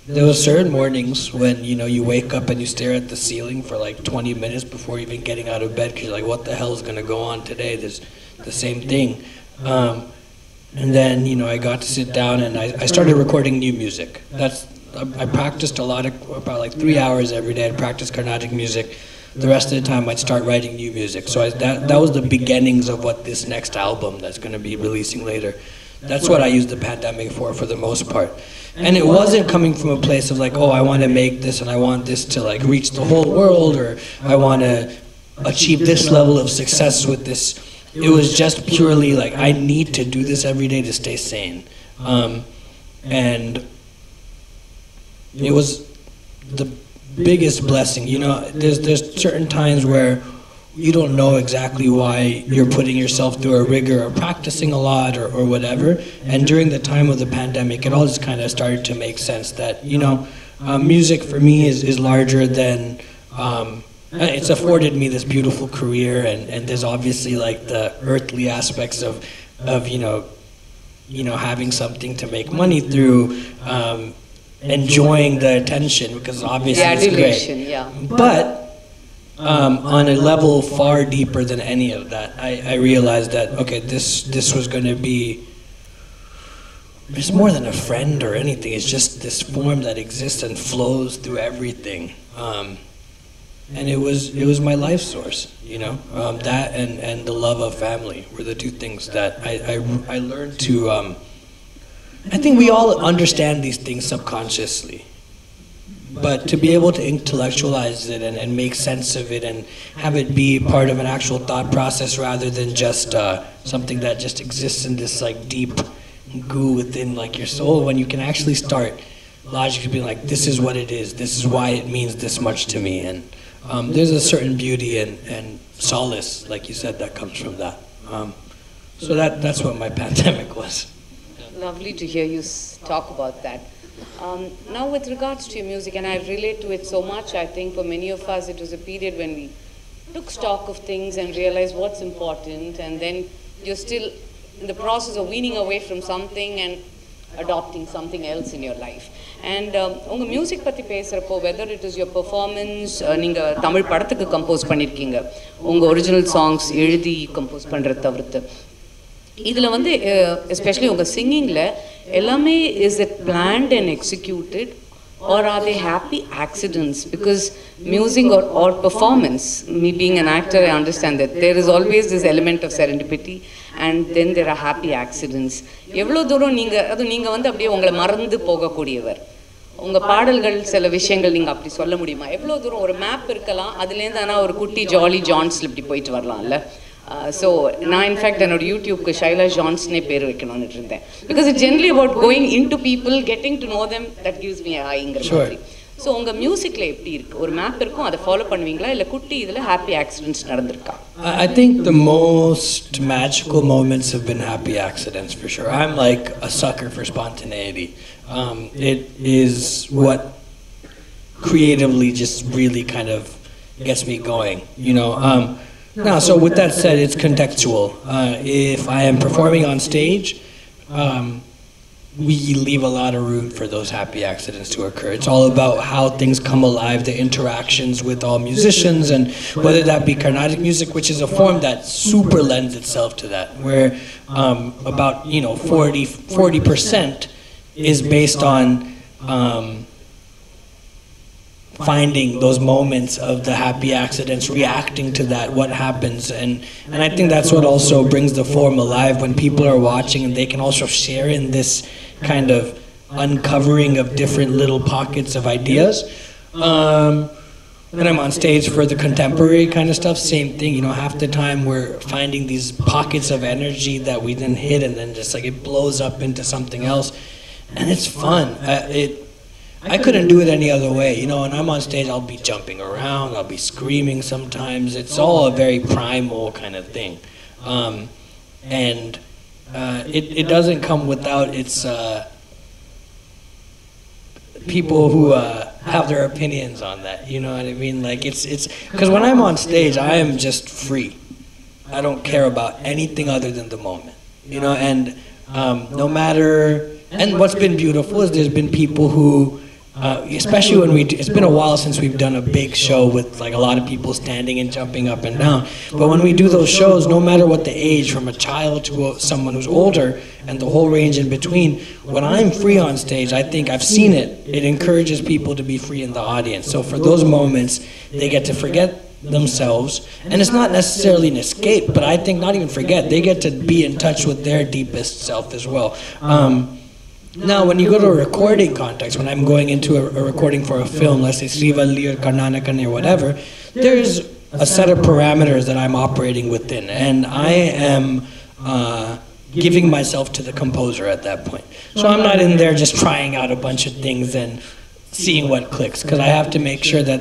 there were certain mornings when, you know, you wake up and you stare at the ceiling for like 20 minutes before even getting out of bed, because you're like, what the hell is going to go on today? There's the same thing. And then, you know, I got to sit down and I started recording new music. I practiced a lot, about like 3 hours every day. I'd practice Carnatic music. The rest of the time I'd start writing new music. So that was the beginnings of what this next album that's going to be releasing later. That's what I used the pandemic for the most part. And it wasn't coming from a place of like, oh, I want to make this and I want this to like reach the whole world, or I want to achieve this level of success with this. It was just purely like, I need to do this every day to stay sane. And it was the biggest blessing. You know, there's certain times where you don't know exactly why you're putting yourself through a rigor or practicing a lot or whatever. And during the time of the pandemic, it all just kind of started to make sense that, you know, music for me is larger than, it's afforded me this beautiful career, and there's obviously like the earthly aspects of you know, having something to make money through, enjoying the attention, because obviously it's great. Yeah. But on a level far deeper than any of that, I realized that, okay, this was going to be, it's more than a friend or anything. It's just this form that exists and flows through everything. And it was my life source, you know. That and the love of family were the two things that I learned to. I think we all understand these things subconsciously, but to be able to intellectualize it and make sense of it and have it be part of an actual thought process rather than just something that just exists in this like deep goo within like your soul, when you can actually start logically being like, this is what it is, this is why it means this much to me. And there's a certain beauty and solace, like you said, that comes from that. So that's what my pandemic was. Lovely to hear you talk about that. Now with regards to your music, and I relate to it so much, I think for many of us it was a period when we took stock of things and realized what's important, and then you're still in the process of weaning away from something and adopting something else in your life. And உங்க music பற்றி பேசுகிறப்போ, whether it is your performance, நீங்கள் தமிழ் படத்துக்கு compose பண்ணியிருக்கீங்க, உங்கள் original songs எழுதி compose பண்ணுறது தவிர்த்து, இதில் வந்து எஸ்பெஷலி உங்கள் சிங்கிங்கில் எல்லாமே is it planned and executed, or are they happy accidents? Because music or performance, me being an actor, I understand that there is always this element of serendipity, and then there are happy accidents. எவ்வளோ தூரம் நீங்கள் வந்து அப்படியே உங்களை மறந்து போகக்கூடியவர், உங்கள் பாடல்கள் சில விஷயங்கள் நீங்கள் அப்படி சொல்ல முடியுமா? எவ்வளோ தூரம் ஒரு மேப் இருக்கலாம், அதுலேருந்து ஆனால் ஒரு குட்டி ஜாலி ஜான்ஸில் இப்படி போயிட்டு வரலாம்ல? So நான் இன்ஃபேக்ட் என்னோட யூடியூப்க்கு ஷைலா ஜான்ஸ்னே பேர் வைக்கணும்னு இருந்தேன், because it's generally about going into people, getting to know them, that gives me a high மாதிரி. ஸோ உங்கள் மியூசிக்கில் எப்படி இருக்குது? ஒரு மேப் இருக்கும், அதை ஃபாலோ பண்ணுவீங்களா, இல்லை குட்டி இதில் ஹாப்பி ஆக்சிடென்ட்ஸ் நடந்திருக்கா? I think the most magical moments have been happy accidents for sure. I'm like a sucker for spontaneity. It is what creatively just really kind of gets me going, you know. Now, so with that said, it's contextual. If I am performing on stage, we leave a lot of room for those happy accidents to occur. It's all about how things come alive, the interactions with all musicians, and whether that be Carnatic music, which is a form that super lends itself to that, where about 40% is based on finding those moments of the happy accidents, reacting to that, what happens, and I think that's what also brings the form alive when people are watching, and they can also share in this kind of uncovering of different little pockets of ideas. When I'm on stage for the contemporary kind of stuff, same thing, you know, half the time we're finding these pockets of energy that we didn't hit, and then just like it blows up into something else, and it's fun. I couldn't do it any other way, you know. When I'm on stage, I'll be jumping around, I'll be screaming sometimes. It's all a very primal kind of thing, and it doesn't come without its people who have their opinions on that. You know what I mean? Like it's because when I'm on stage, I am just free. I don't care about anything other than the moment, you know. And no matter, and what's been beautiful is there's been people who. Especially when it's been a while since we've done a big show with like a lot of people standing and jumping up and down. But when we do those shows, no matter what the age, from a child to someone who's older, and the whole range in between, when I'm free on stage, I think I've seen it. It encourages people to be free in the audience. So for those moments, they get to forget themselves, and it's not necessarily an escape, but I think not even forget. They get to be in touch with their deepest self as well. Now, when you go to a recording context, when I'm going into a recording for a film, let's say Srivalli or Karnanakani or whatever, there's a set of parameters that I'm operating within, and I am giving myself to the composer at that point. So I'm not in there just trying out a bunch of things and seeing what clicks, because I have to make sure that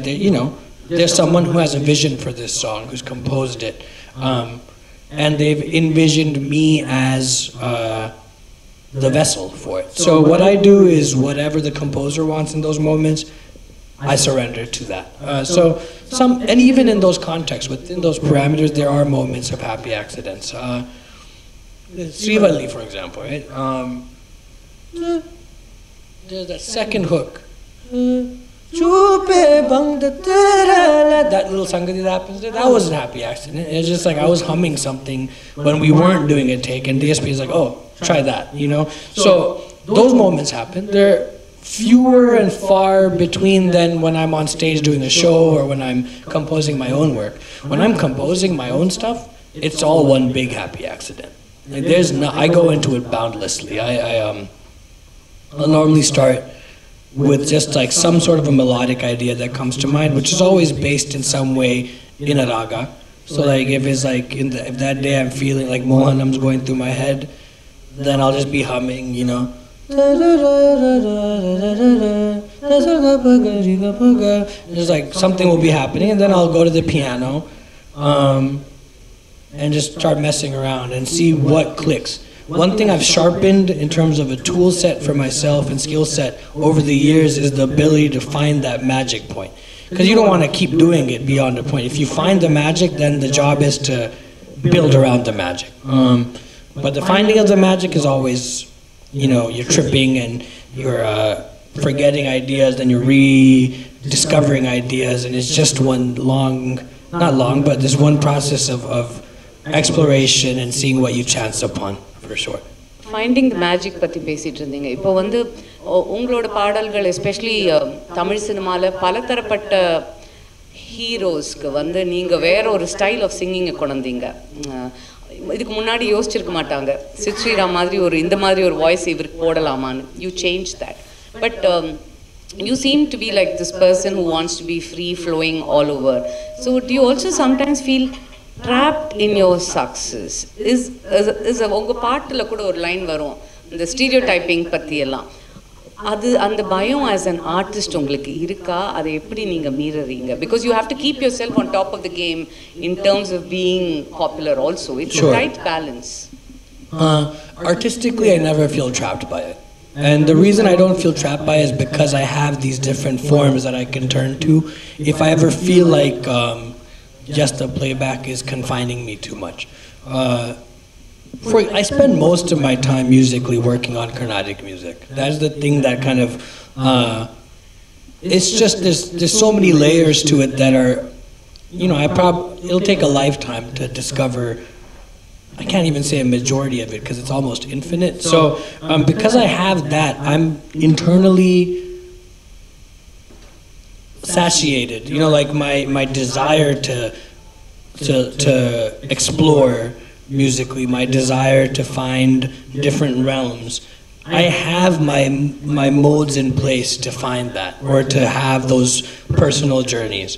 there's someone who has a vision for this song, who's composed it, and they've envisioned me as the vessel for it. So what I do is whatever the composer wants in those moments, I surrender to that. And even in those contexts, within those parameters, there are moments of happy accidents. Srivalli, for example, right? There's that second hook. That little sangati that happens there, that was a happy accident. It's just like I was humming something when we weren't doing a take, and DSP is like, oh, try that, you know? So those moments happen. They're fewer and far between than when I'm on stage doing a show or when I'm composing my own work. When I'm composing my own stuff, it's all one big happy accident. Like I go into it boundlessly. I'll normally start with just like some sort of a melodic idea that comes to mind, which is always based in some way in a raga. So like if it's like if that day I'm feeling like Mohanam's going through my head, then I'll just be humming, you know. Just like something will be happening, and then I'll go to the piano and just start messing around and see what clicks. One thing I've sharpened in terms of a tool set for myself and skill set over the years is the ability to find that magic point. Because you don't want to keep doing it beyond a point. If you find the magic, then the job is to build around the magic. But the finding of the magic is always, you're tripping and you're forgetting ideas, then you're rediscovering ideas, and it's just one but there's one process of exploration and seeing what you chance upon, for sure. Finding the magic பற்றி பேசிட்டு இருந்தீங்க. இப்போ உங்களோட பாடல்கள் especially Tamil சினிமாவில் பலதரப்பட்ட ஹீரோஸ்க்கு நீங்கள் வேற ஒரு ஸ்டைல் ஆஃப் சிங்கிங்கை கொண்டீங்க. இதுக்கு முன்னாடி யோசிச்சிருக்க மாட்டாங்க சித் ஸ்ரீராம் மாதிரி இந்த மாதிரி ஒரு வாய்ஸ் இவருக்கு போடலாமான்னு. You change that. But you seem to be like this person who wants to be free flowing all over. So do you also sometimes feel trapped in your success? உங்கள் பாட்டில் கூட ஒரு லைன் வரும் இந்த stereotyping பற்றி எல்லாம். அது அந்த பயம் as an artist உங்களுக்கு இருக்கா அதை எப்படி நீங்க மீறறீங்க because you have to keep yourself on top of the game in terms of being popular also it's Sure. a tight balance. Artistically I never feel trapped by it, and the reason I don't feel trapped by it is because I have these different forms that I can turn to if I ever feel like just a playback is confining me too much. I spend most of my time musically working on Carnatic music. That's the thing that kind of, it's just, there's so many layers to it that are, you know, it'll take a lifetime to discover. I can't even say a majority of it because it's almost infinite. So because I have that, I'm internally satiated. You know, like my desire to explore musically, my desire to find different realms. I have my modes in place to find that, or to have those personal journeys.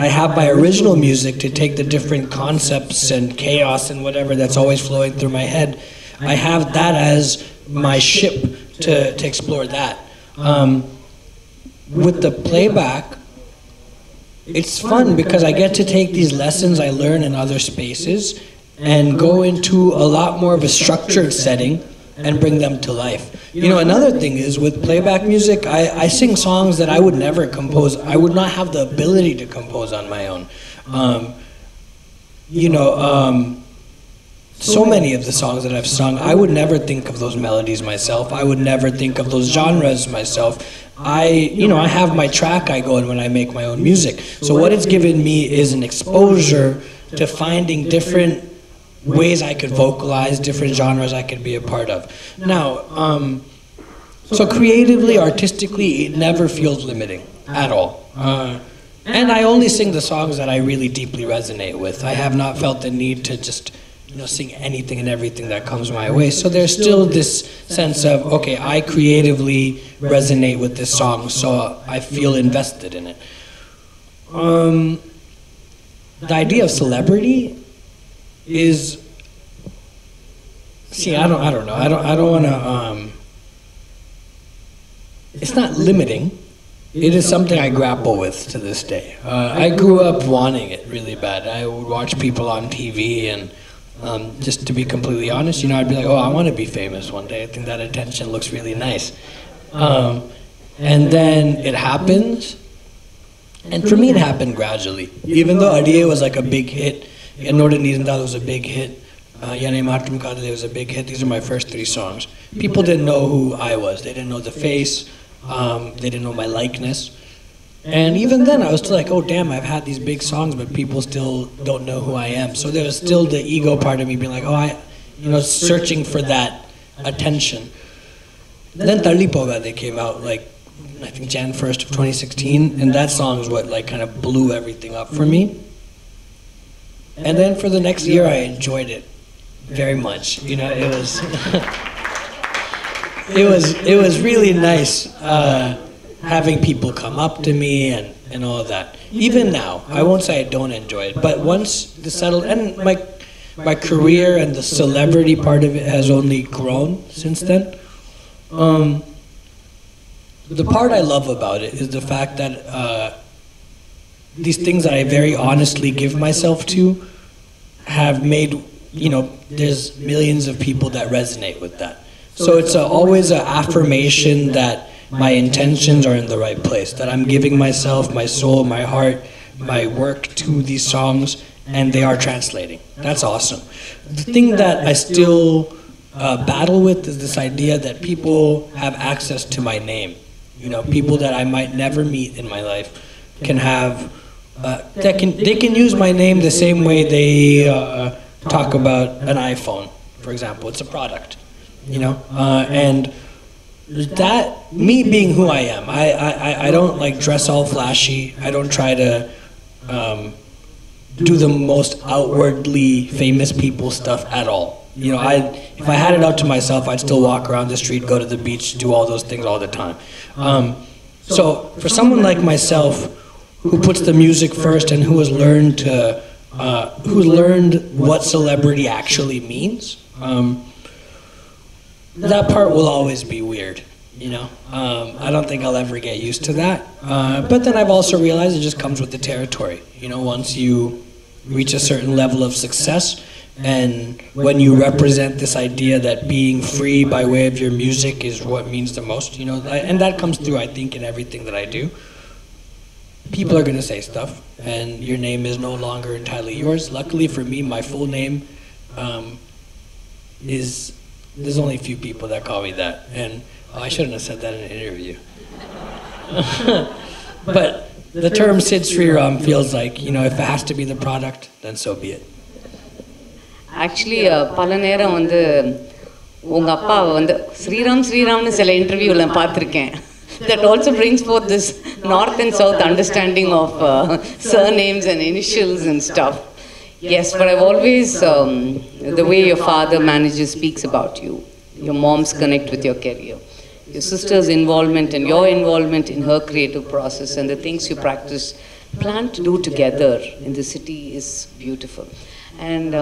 I have my original music to take the different concepts and chaos and whatever that's always flowing through my head. I have that as my ship to explore that. With the playback, it's fun because I get to take these lessons I learn in other spaces and go into a lot more of a structured setting and bring them to life. You know, another thing is with playback music, I sing songs that I would never compose. I would not have the ability to compose on my own. So many of the songs that I've sung, I would never think of those melodies myself. I would never think of those genres myself. I have my track I go in when I make my own music. So what it's given me is an exposure to finding different ways I could vocalize, different genres I could be a part of. Now, so creatively, artistically, it never feels limiting at all. And I only sing the songs that I really deeply resonate with. I have not felt the need to just sing anything and everything that comes my way. So there's still this sense of, okay, I creatively resonate with this song, so I feel invested in it. The idea of celebrity is, see, I don't know. I don't want to. It's not limiting. It is something I grapple with to this day. I grew up wanting it really bad. I would watch people on TV and. Just to be completely honest, I'd be like, oh, I want to be famous one day. I think that attention looks really nice. And then it happens. And for me, it happened gradually. Even though Adiye was like a big hit, Ennode Nirandal was a big hit, Yane Matram Kadale was a big hit. These are my first 3 songs. People didn't know who I was. They didn't know the face. They didn't know my likeness. And even then, I was still like, oh, damn, I've had these big songs, but people still don't know who I am. So there was still the ego part of me being like, oh, searching for that attention. Then Tarli Poga, they came out, like, I think Jan 1st of 2016, and that song is what, like, kind of blew everything up for me. And then for the next year, I enjoyed it very much. It was really nice. Having people come up to me and all of that. Even now, I won't say I don't enjoy it, but once the settled, and my career and the celebrity part of it has only grown since then. The part I love about it is the fact that these things that I very honestly give myself to have made, there's millions of people that resonate with that. So it's always an affirmation that my intentions are in the right place, that I'm giving myself, my soul, my heart, my work to these songs, and they are translating. That's awesome. The thing that I still battle with is this idea that people have access to my name. People that I might never meet in my life can have, they can use my name the same way they talk about an iPhone, for example. It's a product, and that, me being who I am, I don't like dress all flashy. I don't try to do the most outwardly famous people stuff at all. If I had it out to myself, I'd still walk around the street, go to the beach, do all those things all the time. So for someone like myself, who puts the music first and who has learned what celebrity actually means, that part will always be weird. You know, I don't think I'll ever get used to that. But then I've also realized it just comes with the territory. You know, once you reach a certain level of success, and when you represent this idea that being free by way of your music is what means the most, you know, and that comes through, I think, in everything that I do. People are going to say stuff, and your name is no longer entirely yours. Luckily for me, my full name is, there's only a few people that call me that, and I shouldn't have said that in an interview. But the term Sid Sriram feels like, you know, if it has to be the product, then so be it. Actually, பல நேரம் வந்து உங்க அப்பா வந்து ஸ்ரீராம்னு சில இன்டர்வியூல பார்த்திருக்கேன். That also brings forth this north and south understanding of surnames and initials and stuff. Yes, but I've always, the way your father manages, speaks about you, your mom's connect with your career, your sister's involvement and your involvement in her creative process, and the things you plan to do together in the city is beautiful. And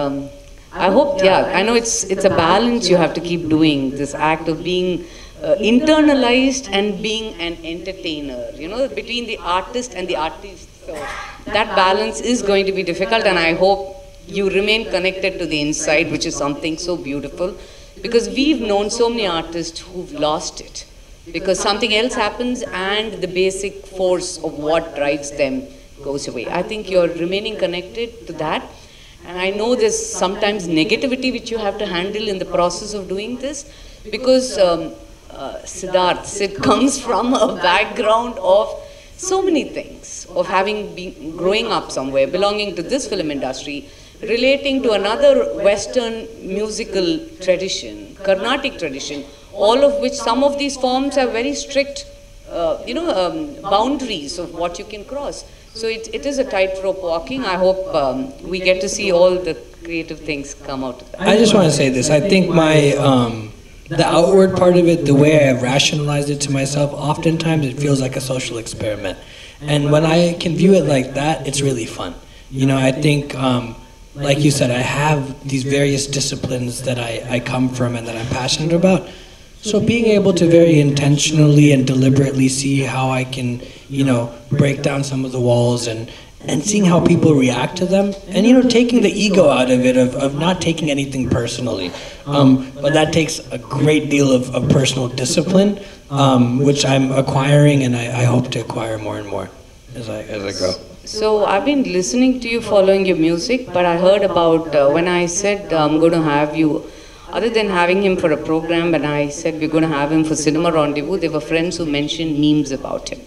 I hope, I know it's a balance you have to keep doing, this act of being internalized and being an entertainer, you know, between the artist and the artist. So that balance is going to be difficult, and I hope you remain connected to the inside, which is something so beautiful, because we've known so many artists who've lost it because something else happens and the basic force of what drives them goes away. I think you're remaining connected to that, and I know there's sometimes negativity which you have to handle in the process of doing this, because Sid comes from a background of so many things, of having been growing up somewhere, belonging to this film industry, relating to another Western musical tradition, Carnatic tradition, all of which some of these forms have very strict, boundaries of what you can cross. So it is a tightrope walking. I hope we get to see all the creative things come out of that. I just want to say this. I think the outward part of it, the way I've rationalized it to myself, oftentimes it feels like a social experiment. And when I can view it like that, it's really fun. You know, I think, like you said, I have these various disciplines that I come from and that I'm passionate about. So being able to very intentionally and deliberately see how I can, you know, break down some of the walls and seeing how people react to them, and, you know, taking the ego out of it, of not taking anything personally. But that takes a great deal of personal discipline, which I'm acquiring, and I hope to acquire more and more as I grow. So I've been listening to you, following your music, but I heard about when I said I'm going to have you, other than having him for a program, and I said we're going to have him for Cinema Rendezvous, there were friends who mentioned memes about him.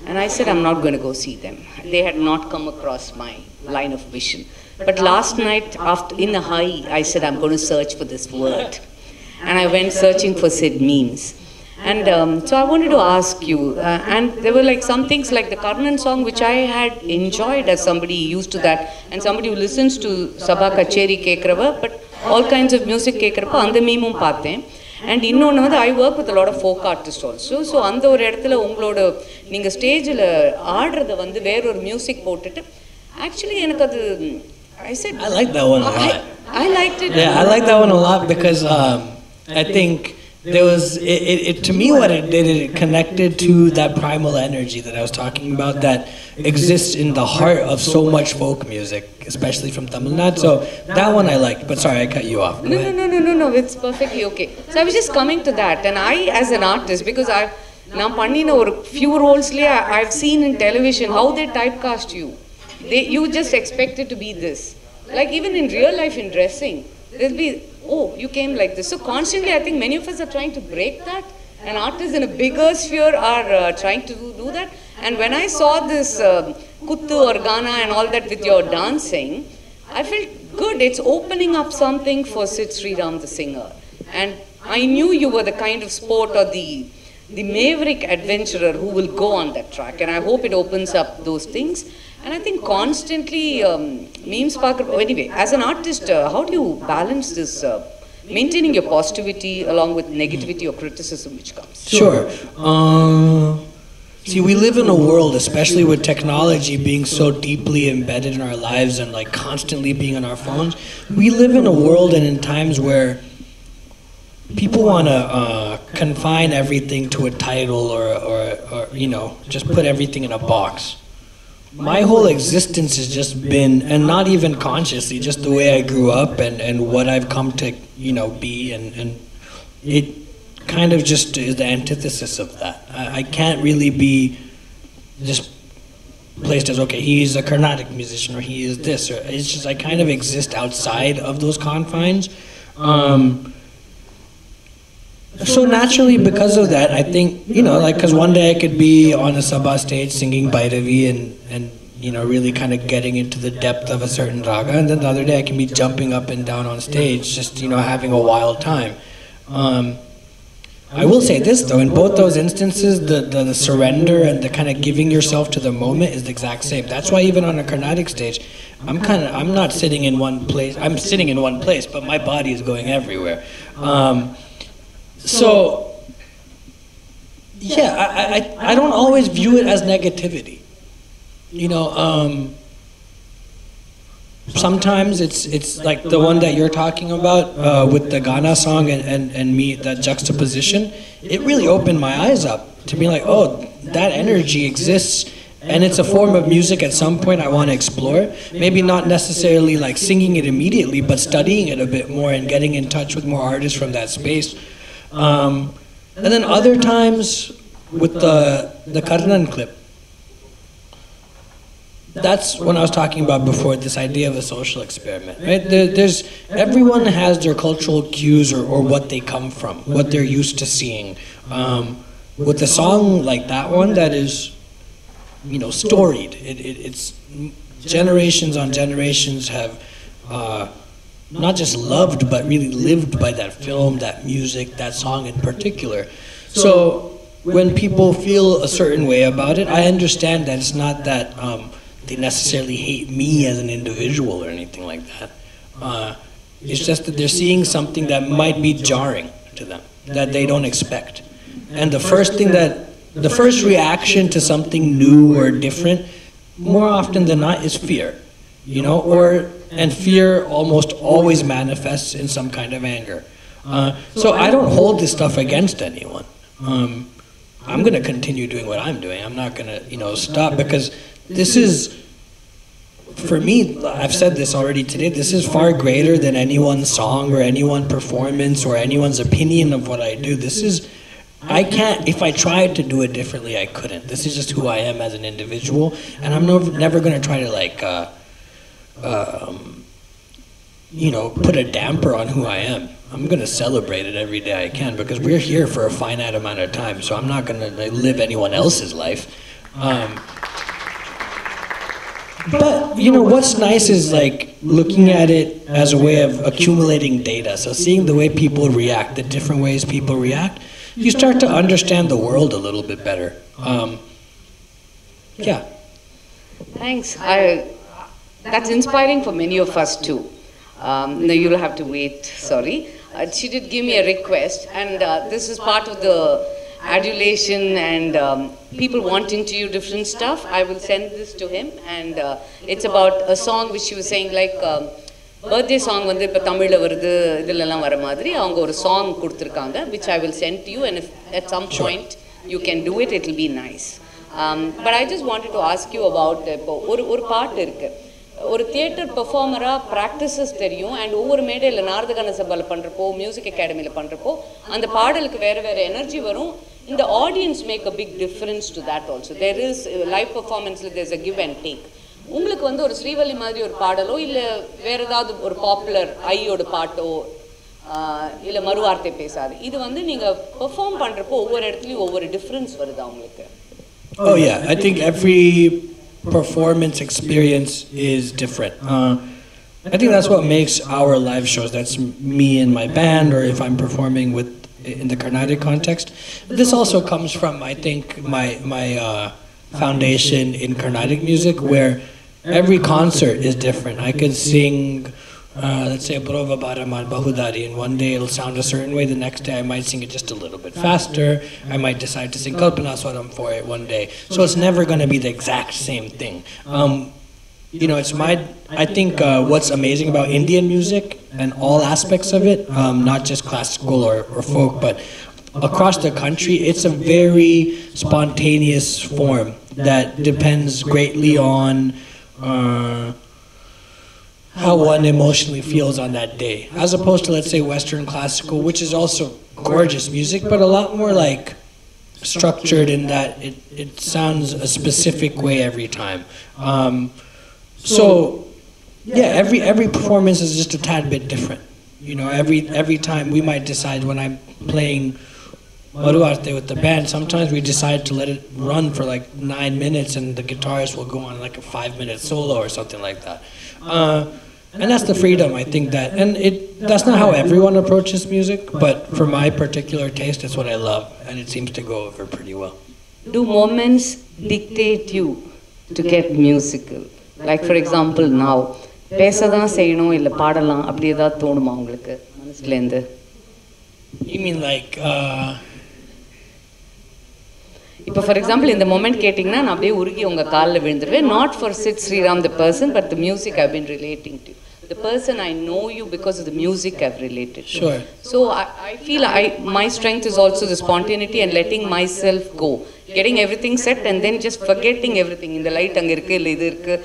And I said, I'm not going to go see them. They had not come across my line of vision. But last night, in a high, I said, I'm going to search for this word. And I went searching for Sid memes. And so I wanted to ask you, and there were like some things like the Karnan song, which I had enjoyed as somebody used to that, and somebody who listens to Sabha Kacheri Kekrava, but all kinds of music Kekrava, andha meemum paathen. And இன்னொன்று வந்து I work with a lot of folk artists also. So அந்த ஒரு இடத்துல உங்களோட நீங்கள் ஸ்டேஜில் ஆடுறத வந்து வேறொரு மியூசிக் போட்டுட்டு actually எனக்கு அது I said I like that one a lot. I liked it. Yeah, I like that one a lot because I think there was it to me what it did, it connected to that primal energy that I was talking about that exists in the heart of so much folk music, especially from Tamil Nadu. So that one I liked, but sorry I cut you off. No, it's perfectly okay. So I was just coming to that, and I as an artist, because நான் பண்ணின ஒரு few roles-லயே I've seen in television how they typecast you. You just expected to be this. Like even in real life in dressing, there'll be, oh, you came like this. So constantly I think many of us are trying to break that, and artists in a bigger sphere are trying to do that. And when I saw this Kuttu or Gana and all that with your dancing, I felt good. It's opening up something for Sid Sriram the singer. And I knew you were the kind of sport or the maverick adventurer who will go on that track. And I hope it opens up those things. And I think constantly memes anyway, as an artist, how do you balance this maintaining your positivity along with negativity or criticism which comes? Sure. See, we live in a world, especially with technology being so deeply embedded in our lives and like constantly being on our phones, we live in a world and in times where people want to confine everything to a title or just put everything in a box. My whole existence has just been, and not even consciously, just the way I grew up and what I've come to, be, and it kind of just is the antithesis of that. I can't really be just placed as, okay, he's a Carnatic musician, or he is this, or it's just I kind of exist outside of those confines. So naturally, because of that, I think, because one day I could be on a Sabha stage singing Bhairavi and really kind of getting into the depth of a certain raga, and then the other day I can be jumping up and down on stage, just, having a wild time. I will say this, though, in both those instances, the surrender and the kind of giving yourself to the moment is the exact same. That's why even on a Carnatic stage, I'm not sitting in one place. I'm sitting in one place, but my body is going everywhere. So, yeah, I don't always view it as negativity. Sometimes it's like the one that you're talking about with the Ghana song and me, that juxtaposition. It really opened my eyes up to be like, oh, that energy exists, and it's a form of music at some point I want to explore. Maybe not necessarily like singing it immediately, but studying it a bit more and getting in touch with more artists from that space. And then other times with the Karnan clip, that's when I was talking about before, this idea of a social experiment, right? Everyone has their cultural cues or what they come from, what they're used to seeing. With a song like that one that is, storied, it's generations on generations have not just loved, but really lived by that film, that music, that song in particular. So when people feel a certain way about it, I understand that it's not that they necessarily hate me as an individual or anything like that. It's just that they're seeing something that might be jarring to them, that they don't expect. And the first reaction to something new or different, more often than not, is fear. And fear almost always manifests in some kind of anger. So I don't hold this stuff against anyone. I'm going to continue doing what I'm doing. I'm not going to, stop, because this is, for me, I've said this already today, this is far greater than anyone's song or anyone's performance or anyone's opinion of what I do. I can't, if I tried to do it differently, I couldn't. This is just who I am as an individual, and I'm never going to try to put a damper on who I am. I'm going to celebrate it every day I can, because we're here for a finite amount of time, so I'm not going to live anyone else's life. But, what's nice is looking at it as a way of accumulating data. So seeing the way people react, the different ways people react, you start to understand the world a little bit better. Yeah. Thanks. That's inspiring for many of us too. No, you'll have to wait, sorry. She did give me a request, and this is part of the adulation and people wanting to do different stuff. I will send this to him, and it's about a song which she was saying, birthday song வந்து இப்ப தமிழ்ல வருது இதெல்லாம் வர மாதிரி அவங்க ஒரு song கொடுத்திருக்காங்க, which I will send to you, and if at some point you can do it, it will be nice. But I just wanted to ask you about இப்போ ஒரு பாட்டு இருக்கு, ஒரு தியேட்டர் பெர்ஃபார்மரா பிராக்டிசஸ் தெரியும், அண்ட் ஒவ்வொரு மேடையில் நாரதகான சபாவில் பண்ணுறப்போ, மியூசிக் அகாடமியில் பண்ணுறப்போ அந்த பாடலுக்கு வேறு வேறு எனர்ஜி வரும். இந்த audience make a big difference to that also. There is live பர்ஃபார்மன்ஸில் there's a give and take. உங்களுக்கு வந்து ஒரு ஸ்ரீவல்லி மாதிரி ஒரு பாடலோ இல்லை வேறு ஏதாவது ஒரு பாப்புலர் ஐயோட பாட்டோ இல்லை மறுவார்த்தை பேசாது, இது வந்து நீங்கள் பெர்ஃபார்ம் பண்ணுறப்போ ஒவ்வொரு இடத்துலையும் ஒவ்வொரு டிஃப்ரென்ஸ் வருதா உங்களுக்கு? Oh yeah, I think every performance experience is different. I think that's what makes our live shows. That's me and my band, or if I'm performing in the Carnatic context. This also comes from, I think, my foundation in Carnatic music, where every concert is different. I could sing, let's say, Brova Baraman Bahudari, and one day it'll sound a certain way, the next day I might sing it just a little bit faster, I might decide to sing Kalpana Swaram for it one day. So it's never going to be the exact same thing. I think what's amazing about Indian music and all aspects of it, not just classical or folk, but across the country, it's a very spontaneous form that depends greatly on how one emotionally feels on that day, as opposed to, let's say, Western classical, which is also gorgeous music, but a lot more like structured in that it sounds a specific way every time. So yeah, every performance is just a tad bit different. You know, every time we might decide, when I'm playing Maruarte with the band, sometimes we decide to let it run for like 9 minutes and the guitarist will go on like a 5-minute solo or something like that. And that's the freedom, I think, that's not how everyone approaches music, but for my particular taste, that's what I love, and it seems to go over pretty well. Do moments dictate you to get musical? Like, for example, now, பேசதான் செய்யணும் இல்ல பாடலாம் அப்படி ஏதாவது தோணுமா உங்களுக்கு மனசுல இருந்து? You mean like இப்போ ஃபார் எக்ஸாம்பிள் இந்த மொமெண்ட் கேட்டிங்கன்னா நான் அப்படியே உருகி உங்கள் காலில் விழுந்துருவேன். Not for Sid Sriram the person, but the music I been relating to the person I know you because of the music I've related to. Sure. So I feel my strength is also the spontaneity and letting myself go, getting everything set and then just forgetting everything. In the light anga irukku illa idu irukku,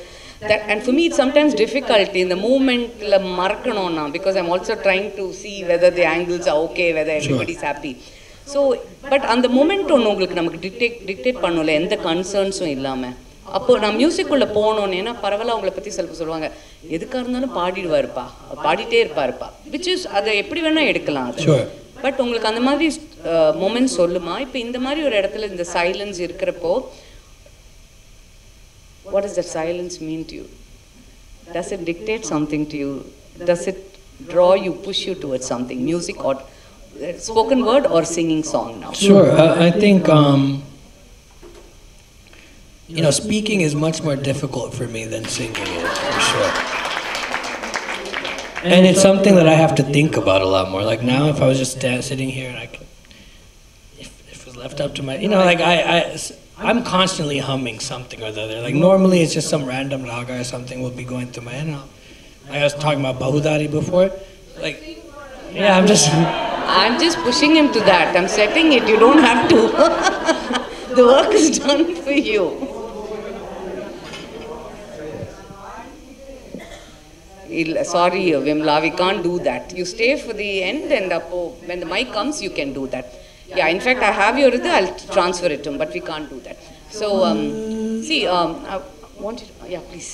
that, and for me it's sometimes difficult in the moment la marakkanona, because I'm also trying to see whether the angles are okay, whether everybody's happy. So but அந்த moment ஒன்று உங்களுக்கு நமக்கு dictate பண்ணல, எந்த கன்சர்ன்ஸும் இல்லாமல். அப்போ நான் music உள்ள போனோன்னு, ஏன்னா பரவாயில்ல அவங்கள பற்றி சில சொல்லுவாங்க, எதுக்காக இருந்தாலும் பாடிடுவாருப்பா, பாடிட்டே இருப்பாருப்பா, விச் இஸ் அதை எப்படி வேணால் எடுக்கலாம் அது. பட் உங்களுக்கு அந்த மாதிரி மொமெண்ட்ஸ் சொல்லுமா? இப்போ இந்த மாதிரி ஒரு இடத்துல இந்த சைலன்ஸ் இருக்கிறப்போ, what does that silence mean to you? Does it dictate something to you? Does it draw you, push you towards something, music or spoken word or singing song now? Sure. I think you know, speaking is much more difficult for me than singing is, for sure. And it's something that I have to think about a lot more. Like now, if I was just sitting here and if it was left up to my, you know, like I'm constantly humming something or the other. Like normally it's just some random raga or something will be going through my head. Like I was talking about Bahudari before. Like, yeah, I'm just pushing him to that. I'm setting it. You don't have to. The work is done for you. Sorry, Vimla, we can't do that. You stay for the end, and when the mic comes, you can do that. Yeah, in fact, I have your idea. I'll transfer it to him, but we can't do that. So, see, I want you to, yeah, please.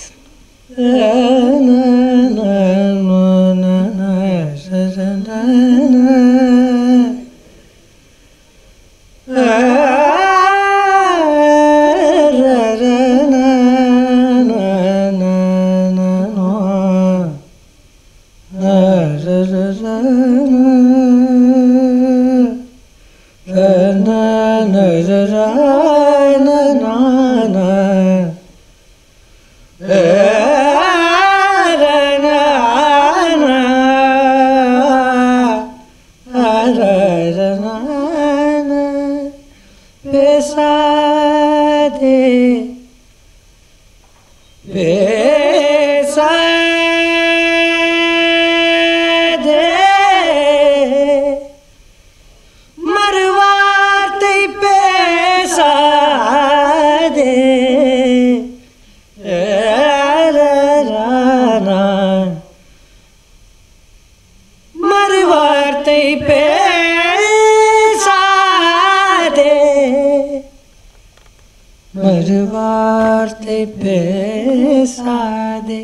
மறுவார்த்தை பேசாதே,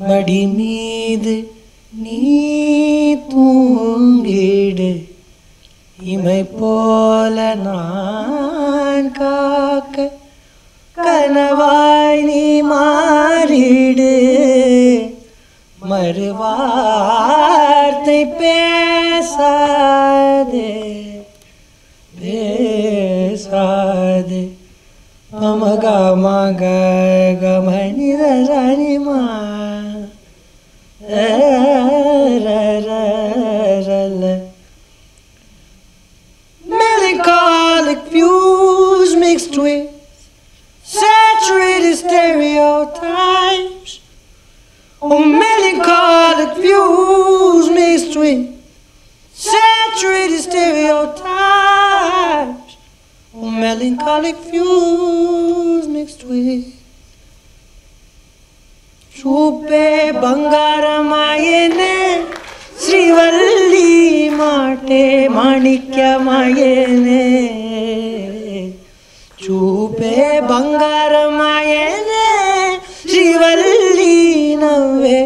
மடி மீது நீ தூங்கிடு, இமை போல நான் காக்க கனவாய் நீ மாறிடு. மறுவார்த்தை பேசாதே, பேசாதே. மக மக கமனி ரனிமா melancholic views mixed with saturated stereotypes. Oh, melancholic views mixed with saturated stereotypes. melancholic fuse mixed with Chupe Bangaраmayene Srivalli Mate Manikyamayene Chupe Bangaраmayene Srivalli Nave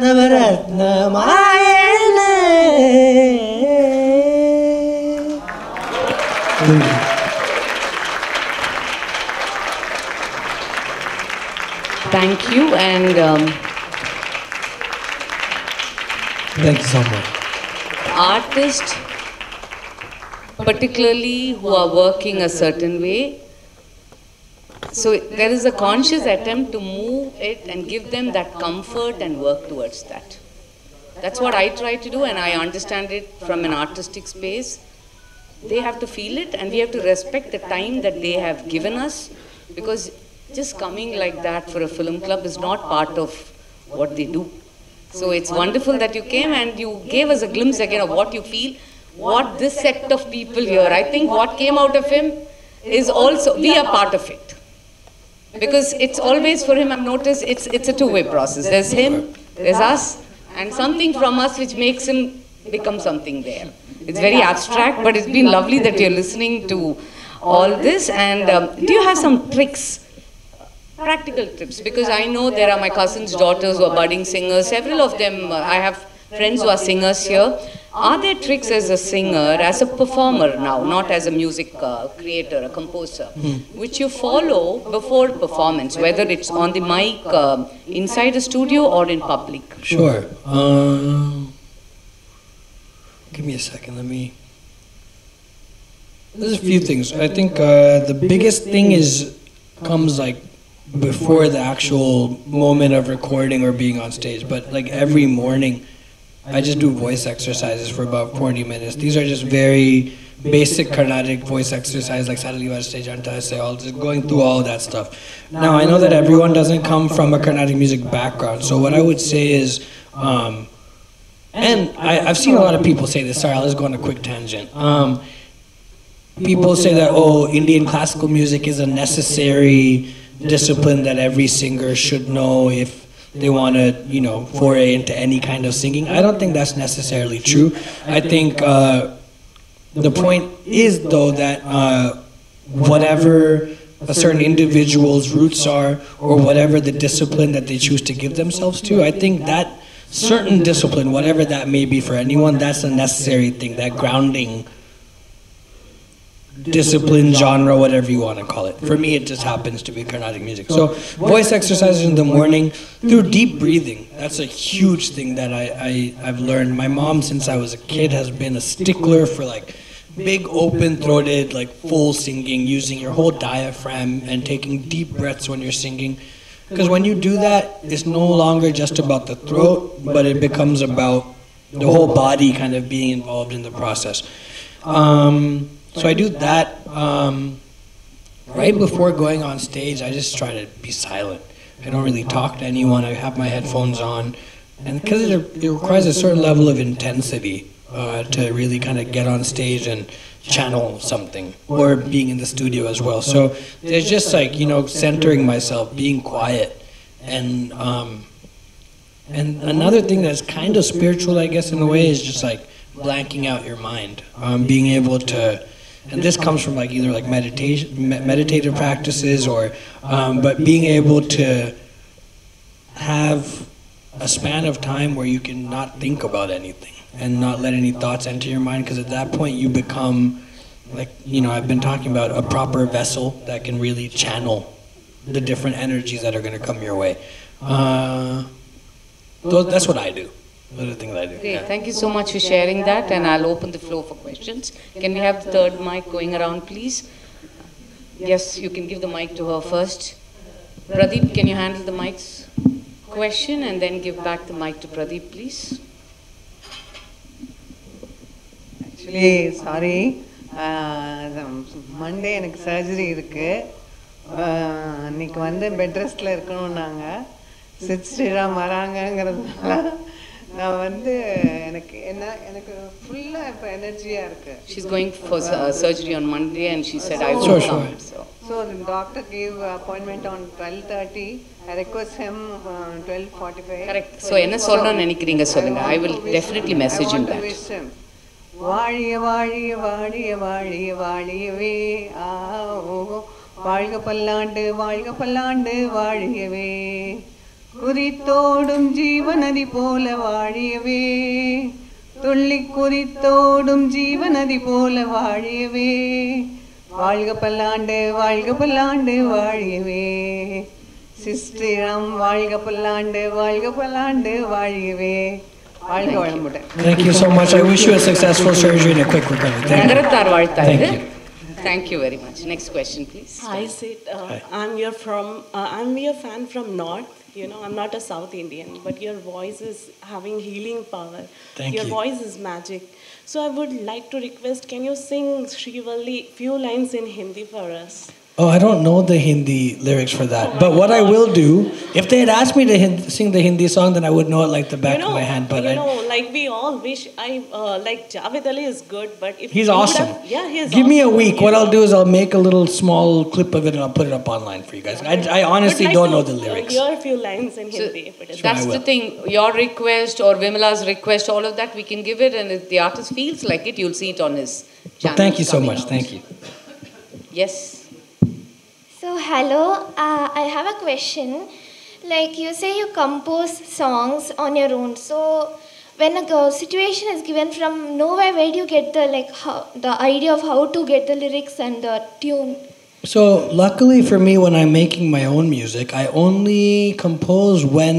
Navaratnamayene. Thank you, and thank you so much. Artists, particularly who are working a certain way, so there is a conscious attempt to move it and give them that comfort and work towards that. That's what I try to do, and I understand it from an artistic space. They have to feel it, and we have to respect the time that they have given us, because just coming like that for a film club is not part of what they do. So it's wonderful that you came and you gave us a glimpse again of what you feel, what this set of people here, I think what came out of him is also, we are part of it. Because it's always for him, I've noticed, it's a two-way process. There's him, there's us, and something from us which makes him become something there. It's very abstract, but it's been lovely that you're listening to all this. And do you have some tricks? Practical tips, because I know there are my cousin's daughters who are budding singers, several of them, I have friends who are singers here. Are there tricks as a singer, as a performer now, not as a music creator, a composer, which you follow before performance, whether it's on the mic, inside a studio or in public? Sure. Give me a second, there's a few things. I think the biggest thing comes like before the actual moment of recording or being on stage, but like every morning I just do voice exercises for about 40 minutes. These are just very basic Carnatic voice exercises like Sadali Vajte Janta Se, all just going through all that stuff. Now I know that everyone doesn't come from a Carnatic music background, so what I would say is, and I've seen a lot of people say this, sorry, I'll just go on a quick tangent. People say that, oh, Indian classical music is a necessary discipline that every singer should know if they want to, foray into any kind of singing. I don't think that's necessarily true. I think the point is, though, that whatever a certain individual's roots are, or whatever the discipline that they choose to give themselves to, I think that certain discipline, whatever that may be for anyone, that's a necessary thing, that grounding discipline, genre, whatever you want to call it. For me, it just happens to be Carnatic music. So voice exercises in the morning through deep breathing. That's a huge thing that I've learned. My mom, since I was a kid, has been a stickler for like big open-throated, like full singing, using your whole diaphragm and taking deep breaths when you're singing. Because when you do that, it's no longer just about the throat, but it becomes about the whole body kind of being involved in the process. So I do that. Right before going on stage, I just try to be silent. I don't really talk to anyone. I have my headphones on. And because it requires a certain level of intensity to really kind of get on stage and channel something, or being in the studio as well. So there's just like, centering myself, being quiet. And another thing that's kind of spiritual, I guess, in a way, is just like blanking out your mind. Being able to, and this comes from like either like meditative practices, or but being able to have a span of time where you can not think about anything and not let any thoughts enter your mind, because at that point you become like, I've been talking about a proper vessel that can really channel the different energies that are going to come your way. That's what I do. Those are the things I do. Great. Yeah. Thank you so much for sharing that, and I'll open the floor for questions. Can we have the third mic going around, please? Yes, you can give the mic to her first. Pradeep, can you handle the mic's question and then give back the mic to Pradeep, please? Actually, sorry. Monday எனக்கு surgery இருக்கு. அன்னைக்கு bed ரெஸ்ட்ல இருக்கணும். நாங்க சித் ஸ்ரீராம் வராங்கங்கிறதுனால நான் வந்து எனக்கு ஃபுல்லா இப்ப எனர்ஜியா இருக்கு. She's going for surgery on Monday, and she said I will Sure, come. sure. So the doctor gave appointment on 12:30. I request him 12:45. Correct. So என்ன சொல்லணும்னு நினைக்கிறீங்க சொல்லுங்க. I will definitely message him that. வாழிய வாழிய வாழிய வாழிய வாழியவே ஆஓ வாழ்க பல்லாண்டு வாழியவே குறித்தோடும் ஜீவநதி போல வாழியவே துள்ளி குறித்தோடும் ஜீவநதி போல வாழியவே வாழ்க பல்லாண்டு வாழியவே சிஸ்டிரம் வாழ்க பல்லாண்டு வாழியவே வாழ்க வளமுடன். Thank you so much. I wish you a successful surgery and a quick recovery. Thank you. Thank you very much. Next question, please. Hi, Sid. I'm your fan from North. You know, I'm not a South Indian, but your voice is having healing power. Thank your you. voice is magic. So I would like to request, can you sing Srivalli few lines in Hindi for us? Oh, I don't know the Hindi lyrics for that. But what I will do, if they had asked me to sing the Hindi song, then I would know it like the back of my hand. But like we all wish, like Javed Ali is good, but if he's awesome. He is. Give me a week. What I'll do is I'll make a little small clip of it and I'll put it up online for you guys. I honestly don't know the lyrics. Hear a few lines in Hindi. That's the thing. Your request or Vimala's request, all of that, we can give it, and if the artist feels like it, you'll see it on his channel. Well, thank you so much. Thank you. Yes. So hello, I have a question. Like you say you compose songs on your own. So when a situation is given from nowhere, where do you get the idea of how to get the lyrics and the tune? So luckily for me, when I'm making my own music, I only compose when,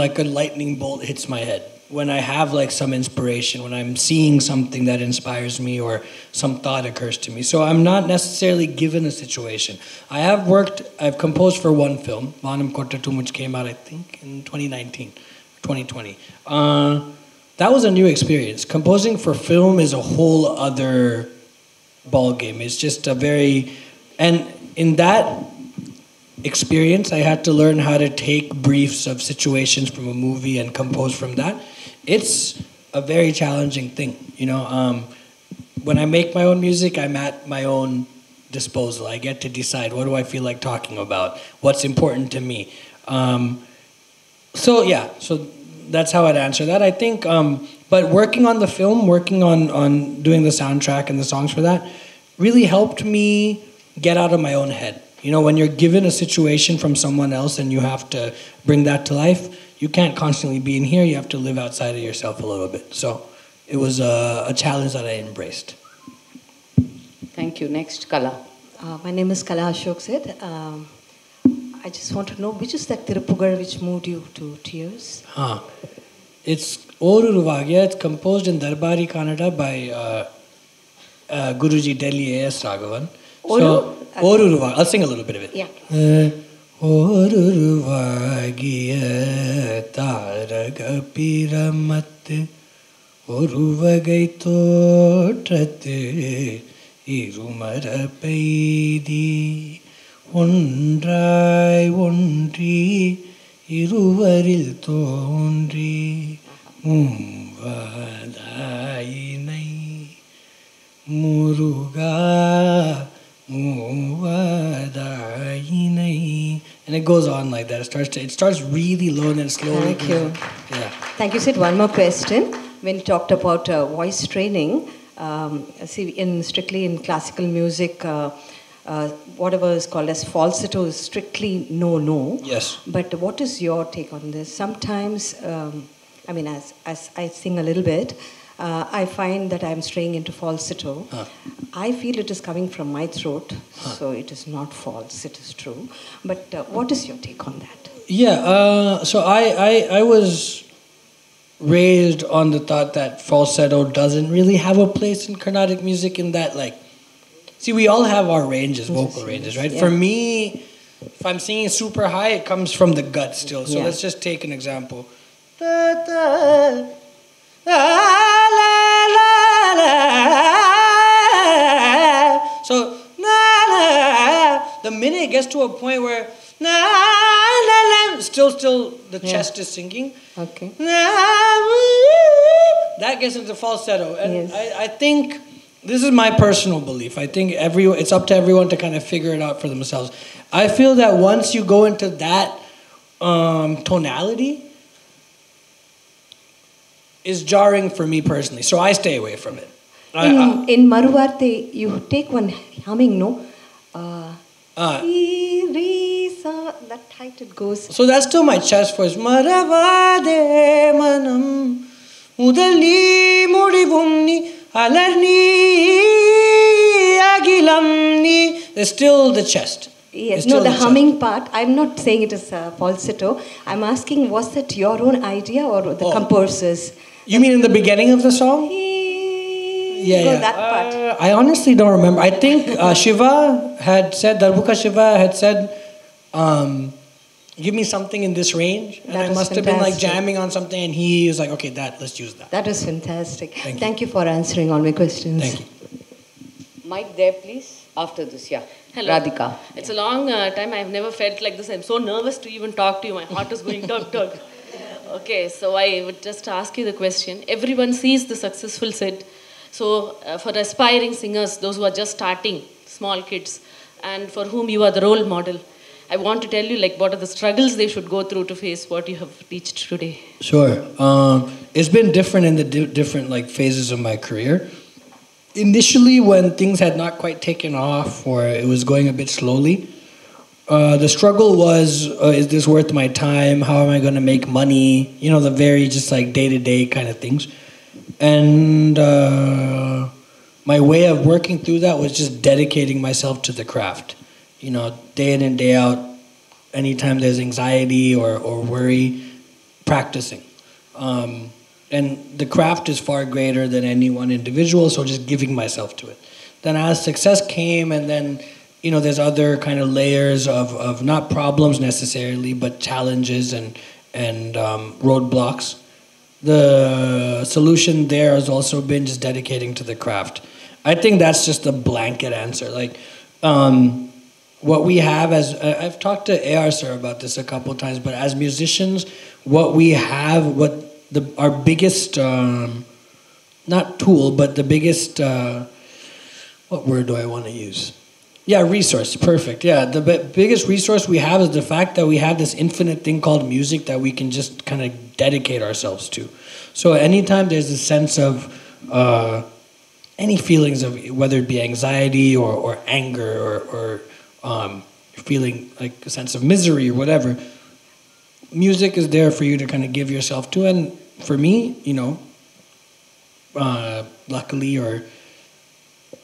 like a lightning bolt hits my head. When I have like some inspiration, when I'm seeing something that inspires me or some thought occurs to me. So I'm not necessarily given a situation. I've composed for one film, Vanam Kottatum, which came out I think in 2019, 2020. That was a new experience. Composing for film is a whole other ball game. It's just and in that experience, I had to learn how to take briefs of situations from a movie and compose from that. It's a very challenging thing, When I make my own music, I'm at my own disposal. I get to decide what do I feel like talking about, what's important to me. So that's how I'd answer that. I think, but working on the film, working on doing the soundtrack and the songs for that, really helped me get out of my own head. When you're given a situation from someone else and you have to bring that to life, you can't constantly be in here. You have to live outside of yourself a little bit. So it was a challenge that I embraced. Thank you. Next, Kala. My name is Kala Ashok Sid. I just want to know, which is that Tiruppugar which moved you to tears? It's Oru Ruvagya. It's composed in Darbari Kannada by Guruji Delhi A.S. Raghavan. Oru Ruvagya. I'll sing a little bit of it. Yeah. Oru Ruvagya Taraga Piramat Oruvagai Totrat Irumara Peidi Ondrai Ondri Iruvaril Tondri Muvadainai Muruga Muvadainai. And it goes on like that. It starts really low and then slowly. Thank you. Yeah. Thank you, Sid. One more question. When you talked about voice training, strictly in classical music, whatever is called as falsetto is strictly no. Yes. But what is your take on this? Sometimes, as I sing a little bit, I find that I'm straying into falsetto. I feel it is coming from my throat, so it is not false, it is true. But what is your take on that? Yeah, so I was raised on the thought that falsetto doesn't really have a place in Carnatic music in that, see, we all have our ranges, vocal ranges, right? Yeah. For me, if I'm singing super high, it comes from the gut still. So let's just take an example. So, the minute it gets to a point where still the chest is sinking. Okay. that gets into falsetto. And Yes. I think this is my personal belief. I think it's up to everyone to kind of figure it out for themselves. I feel that once you go into that tonality, is jarring for me personally. So I stay away from it. In Maruvarte, you take one humming, no? Re, re, sa, that height it goes. So that's still my chest voice. Maravade manam udali mudivumni alarni agilamni. It's still the chest. Yes, It's no, still the chest. humming part, I'm not saying it is falsetto. I'm asking, was that your own idea or the composer's? You mean in the beginning of the song? Yeah. That part. I honestly don't remember. I think Shiva had said, Darbuka Shiva had said, give me something in this range. And That I was must have been like fantastic. jamming on something, and he was like, okay, let's use that. That was fantastic. Thank you. you for answering all my questions. Thank you. Mic there, please. After this, yeah. Hello. Radhika. It's a long time. I've never felt like this. I'm so nervous to even talk to you. My heart is going tug tug. Okay, so I would just ask you the question. Everyone sees the successful Sid. So for aspiring singers, those who are just starting, small kids, and for whom you are the role model, I want to tell you like what are the struggles they should go through to face what you have reached today. Sure. It's been different in the different like phases of my career. Initially, when things had not quite taken off or it was going a bit slowly, the struggle was, is this worth my time? How am I going to make money? You know, the very just like day-to-day kind of things. And my way of working through that was just dedicating myself to the craft. You know, day in and day out, anytime there's anxiety or worry, practicing. And the craft is far greater than any one individual, so just giving myself to it. Then as success came, and then, you know, there's other kind of layers of not problems necessarily, but challenges and roadblocks. The solution there has also been just dedicating to the craft. I think that's just a blanket answer. Like, what we have as, I've talked to AR sir about this a couple of times, but as musicians, what we have, our biggest, not tool, but the biggest, what word do I want to use? Yeah, resource, perfect. Yeah, the biggest resource we have is the fact that we have this infinite thing called music that we can just kind of dedicate ourselves to. So anytime there's a sense of any feelings of whether it be anxiety or anger or feeling like a sense of misery or whatever, music is there for you to kind of give yourself to. And for me, you know, luckily or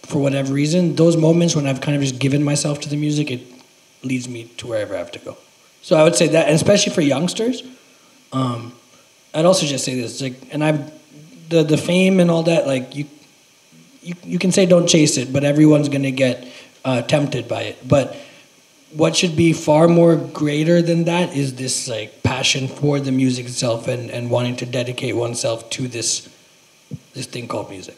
for whatever reason, those moments when I've kind of just given myself to the music, it leads me to wherever I have to go. So I would say that, and especially for youngsters, I'd also just say this, like, and the fame and all that, like you can say don't chase it, but everyone's gonna get tempted by it. But what should be far more greater than that is this like passion for the music itself and wanting to dedicate oneself to this thing called music.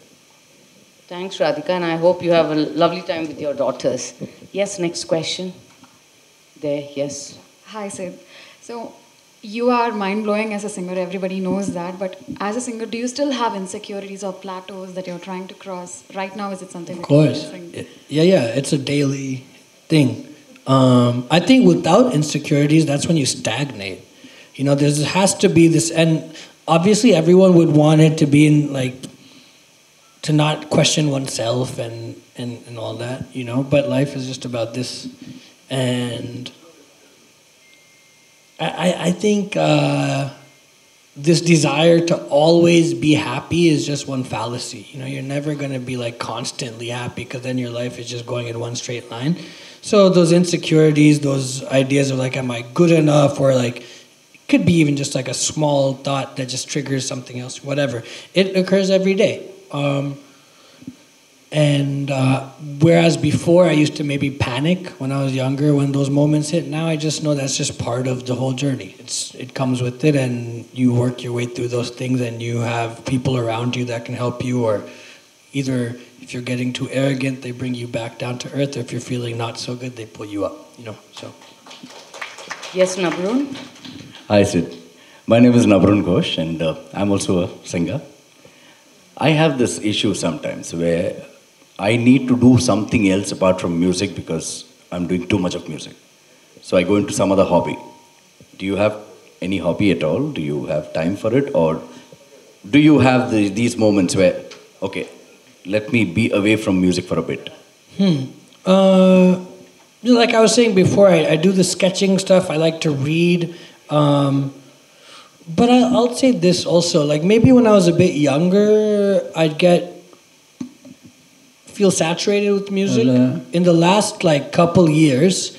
Thanks, Radhika, and I hope you have a lovely time with your daughters. Yes, next question. There, yes. Hi, Sid. So, you are mind-blowing as a singer, everybody knows that, but as a singer, do you still have insecurities or plateaus that you're trying to cross? Right now, is it something Of that course. you're facing? Yeah, it's a daily thing. I think without insecurities, that's when you stagnate. You know, there has to be this, and obviously everyone would want it to be in like, to not question oneself and all that, you know, but life is just about this. And I think this desire to always be happy is just one fallacy. You know, you're never going to be like constantly happy because then your life is just going in one straight line. So those insecurities, those ideas of like, am I good enough, or like, it could be even just like a small thought that just triggers something else, whatever. It occurs every day. Whereas before I used to maybe panic when I was younger when those moments hit, now I just know that's just part of the whole journey. It comes with it, and you work your way through those things, and you have people around you that can help you, or either if you're getting too arrogant, they bring you back down to earth, or if you're feeling not so good, they pull you up, you know, so. Yes, Nabrun. Hi, Sid. My name is Nabrun Ghosh, and I'm also a singer. I have this issue sometimes where I need to do something else apart from music because I'm doing too much of music. So I go into some other hobby. Do you have any hobby at all? Do you have time for it? Or do you have these moments where, okay, let me be away from music for a bit? Like I was saying before, I do the sketching stuff. I like to read. But I'll say this also. Like maybe when I was a bit younger, I'd feel saturated with music. In the last like couple years,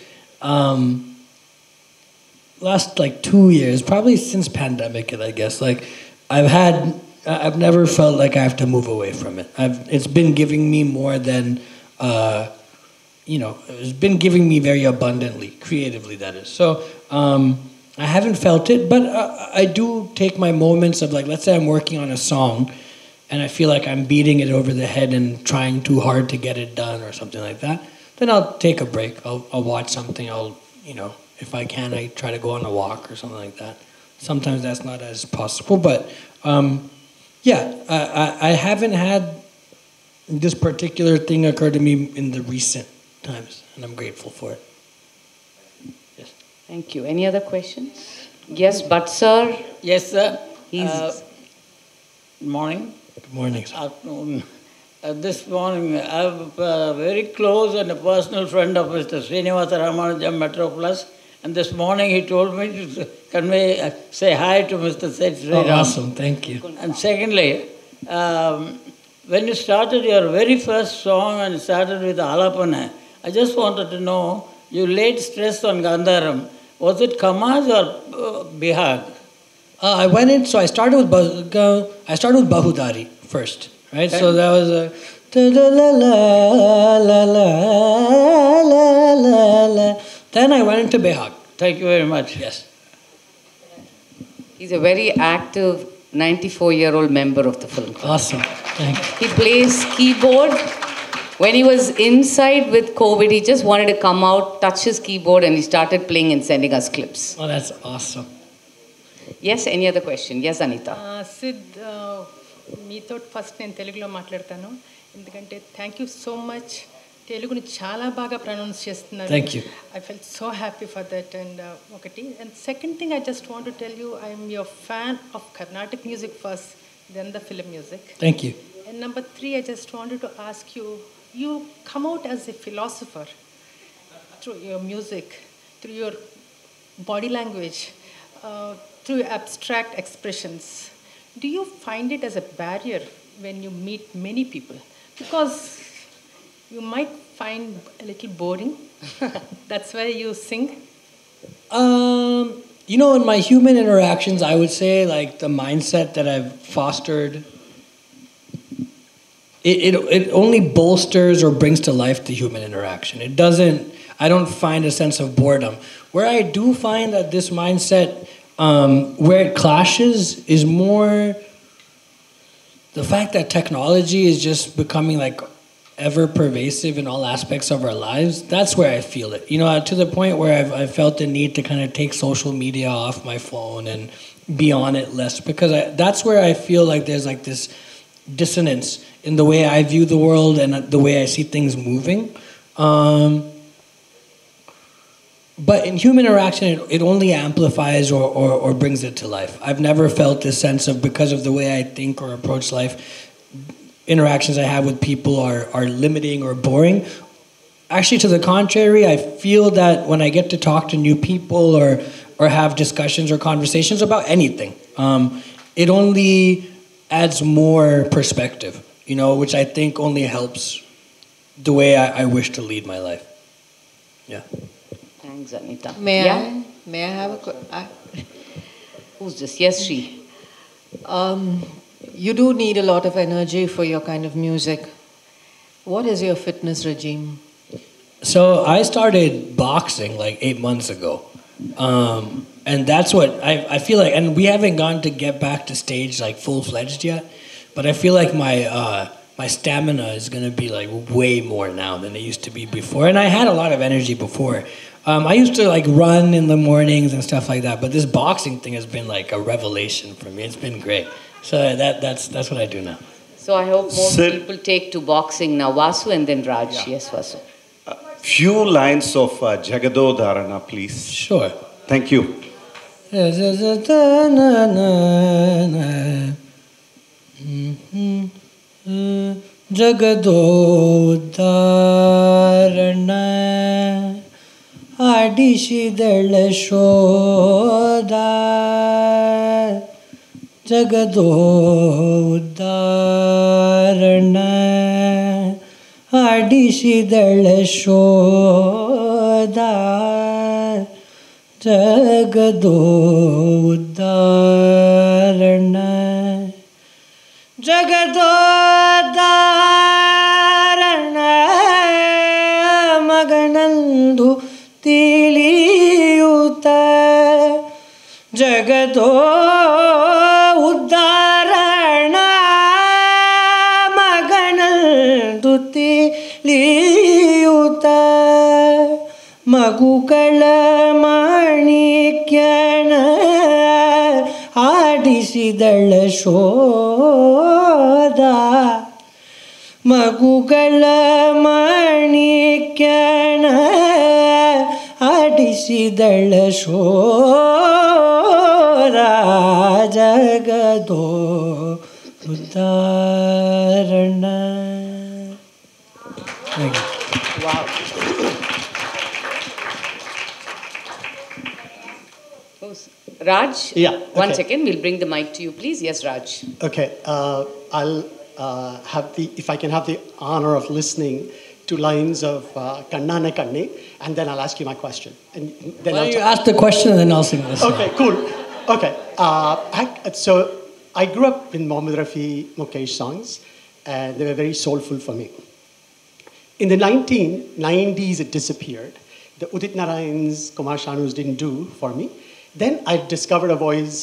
last like 2 years, probably since pandemic, I guess. Like I've never felt like I have to move away from it. It's been giving me more than, it's been giving me very abundantly, creatively, that is. So I haven't felt it, but I do take my moments of like, let's say I'm working on a song and I feel like I'm beating it over the head and trying too hard to get it done or something like that. Then I'll take a break. I'll watch something. If I can, I try to go on a walk or something like that. Sometimes that's not as possible, but I haven't had this particular thing occur to me in the recent times, and I'm grateful for it. Yes. Thank you. Any other questions? Yes, but sir. Yes, sir. Good morning. Good morning, sir. Afternoon. This morning, I'm a very close and a personal friend of Mr. Srinivasa Ramanujam Metropolis. And this morning he told me to say hi to Mr. Seth Sriram. Oh, awesome. Thank you. And secondly, when you started your very first song and started with Alapana, I just wanted to know, you laid stress on Gandharam. Was it Kamaz or Bihag? I started with Bahudari first, right? Okay. So that was a la. Then I went into Behag. Thank you very much. Yes. He's a very active 94-year-old member of the film club. Awesome. Thank you. He plays keyboard. When he was inside with COVID, he just wanted to come out, touch his keyboard, and he started playing and sending us clips. Oh, that's awesome. Yes, any other question? Yes, Anita. Sid, మీతో first నేను తెలుగులో మాట్లాడతాను ఎందుకంటే thank you so much తెలుగుని చాలా బాగా pronounce చేస్తున్నారు. Thank you. I felt so happy for that. And ఒకటి and second thing I just want to tell you I'm your fan of Carnatic music first then the film music. Thank you. And number 3, I just wanted to ask you, you come out as a philosopher through your music, through your body language, through your abstract expressions. Do you find it as a barrier when you meet many people? Because you might find a little boring. That's why you sing. In my human interactions, I would say like the mindset that I've fostered, it only bolsters or brings to life the human interaction. I don't find a sense of boredom. Where I do find that this mindset, where it clashes, is more the fact that technology is just becoming like ever pervasive in all aspects of our lives. That's where I feel it. To the point where I've felt the need to kind of take social media off my phone and be on it less, because that's where I feel like there's like this dissonance in the way I view the world and the way I see things moving. But in human interaction, it only amplifies or brings it to life. I've never felt this sense of, because of the way I think or approach life, interactions I have with people are limiting or boring. Actually, to the contrary, I feel that when I get to talk to new people or have discussions or conversations about anything, it only adds more perspective, which I think only helps the way I wish to lead my life. Yeah. Thanks, Anita. May I have a Who's this? Yes, Shri. You do need a lot of energy for your kind of music. What is your fitness regime? So I started boxing like 8 months ago. And that's what I feel like, and we haven't gone to get back to stage like full-fledged yet, but I feel like my stamina is going to be like way more now than it used to be before. And I had a lot of energy before. I used to like run in the mornings and stuff like that, but this boxing thing has been like a revelation for me. It's been great. So that's what I do now. So I hope more Sid. people take to boxing now. Vasu and then Raj. Yes, Vasu. Few lines of Jagado Dharana, please. Sure. Thank you. ಜಗದೋದ್ಧಾರಣ ಆಡಿಸಿದಳ ಶೋಧ ಜಗದೋದ್ಧಾರಣ ಆಡಿಸಿದಳ ಶೋಧ ಜಗದೋದ್ಧಾರಣ ಜಗದೋದ್ಧಾರಣ ಮಗನಂದು ತಿಳಿಯುತ್ತ ಜಗದೋ ಉದ್ಧಾರಣ ಮಗನಂದು ತಿಳಿಯುತ್ತ ಮಗುಗಳ ಮಾಣಿಕ್ಯನ ಆಡಿಸಿದಳ ಶೋಧ ಮಗುಗಳ ಮಾಣಿಕ್ಯನ ಆಡಿಸಿದಳ ಶೋಧ ಜಗದೋ ಉದ್ಧಾರಣ. Wow. Raj? Yeah. One second, we'll bring the mic to you, please. Yes, Raj. Okay. I'll if I can have the honor of listening to lines of Kannana Kanne, and then I'll ask you my question. And then Why don't you ask the question and then I'll sing this? Okay, cool. Okay. So I grew up with Mohammed Rafi, Mukesh songs, and they were very soulful for me. In the 1990s, it disappeared. The Udit Narayans, Kumar Shanus didn't do for me. Then I discovered a voice,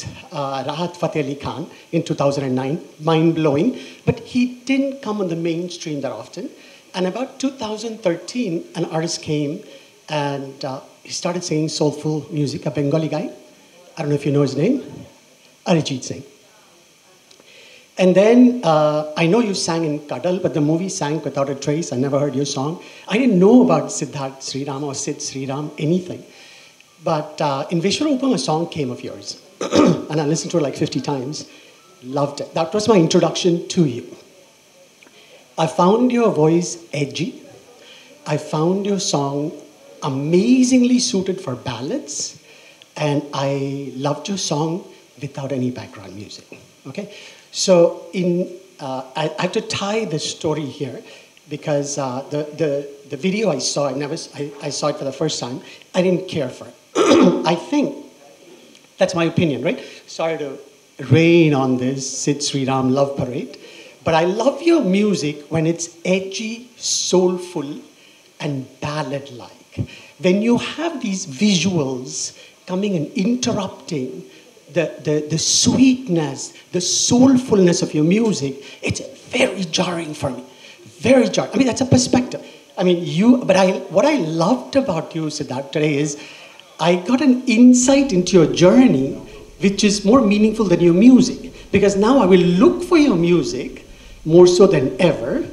Rahat Fateh Ali Khan, in 2009, mind-blowing, but he didn't come on the mainstream that often. And about 2013, an artist came and he started singing soulful music, a Bengali guy. I don't know if you know his name, Arijit Singh. And then I know you sang in Kadal, but the movie sank without a trace. I never heard your song. I didn't know about Siddharth Sriram or Sid Sriram, anything. But in Vishwarupam, a song came of yours. And I listened to it like 50 times. Loved it. That was my introduction to you. I found your voice edgy. I found your song amazingly suited for ballads. And I loved your song without any background music. Okay? So I have to tie the story here because the video I saw, I saw it for the first time. I didn't care for it. I think, that's my opinion, right? Sorry to rain on this Sid Sriram love parade, but I love your music when it's edgy, soulful, and ballad-like. When you have these visuals coming and interrupting the sweetness, the soulfulness of your music, it's very jarring for me. Very jarring. I mean, that's a perspective. I mean, what I loved about you, Siddharth, today is I got an insight into your journey, which is more meaningful than your music. Because now I will look for your music more so than ever.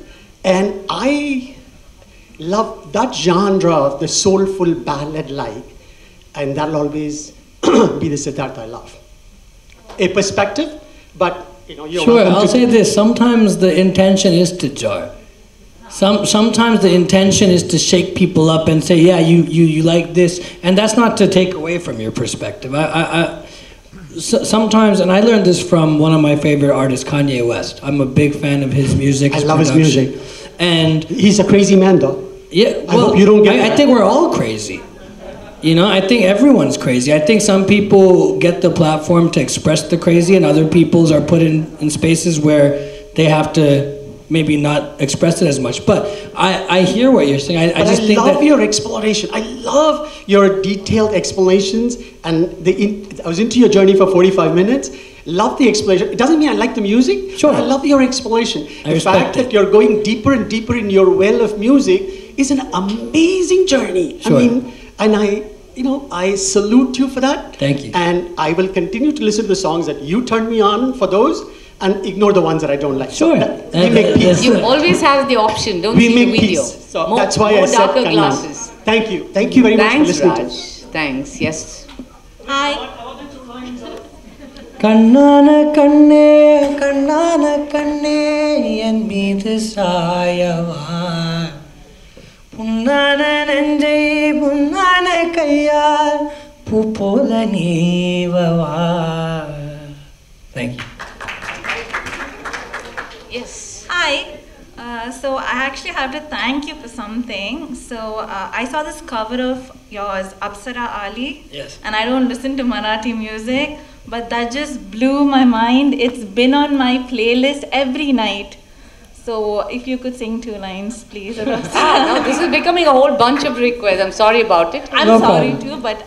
And I love that genre of the soulful ballad-like. And that'll always be the Siddharth I love. A perspective, but you're Sure, welcome I'll to say this. Sometimes the intention is to jar. Sometimes the intention is to shake people up and say, yeah, you like this. And that's not to take away from your perspective. Sometimes, and I learned this from one of my favorite artists, Kanye West. I'm a big fan of his music. I love his music. And he's a crazy man, though. Yeah, I hope you don't get I think we're all crazy. I think everyone's crazy. I think some people get the platform to express the crazy, and other people's are put in spaces where they have to maybe not express it as much. But I hear what you're saying. I just think love your exploration. I love your detailed explanations, and I was into your journey for 45 minutes. Love the explanation. It doesn't mean I like the music. Sure. But I love your explanation. The respect fact that you're going deeper and deeper in your well of music is an amazing journey. Sure. I mean, and I salute you for that. Thank you. And I will continue to listen to the songs that you turned me on for those. and ignore the ones that I don't like. Sure. So we make peace. You always have the option, don't We see make the video. peace. So that's why I more said darker Kannan. glasses. Thank you. Thank you very much for Thanks, listening to Raj. us. Thanks. Yes. Hi. Kannana kanne en meedu saayava punnana nenjai punnana kayyal pupola neevava. Thank you. Yes. Hi. So I actually have to thank you for something. So I saw this cover of yours, Apsara Ali. Yes. And I don't listen to Marathi music, but that just blew my mind. It's been on my playlist every night. So if you could sing 2 lines, please. Now this is becoming a whole bunch of requests. I'm sorry about it. I'm No sorry problem. too, but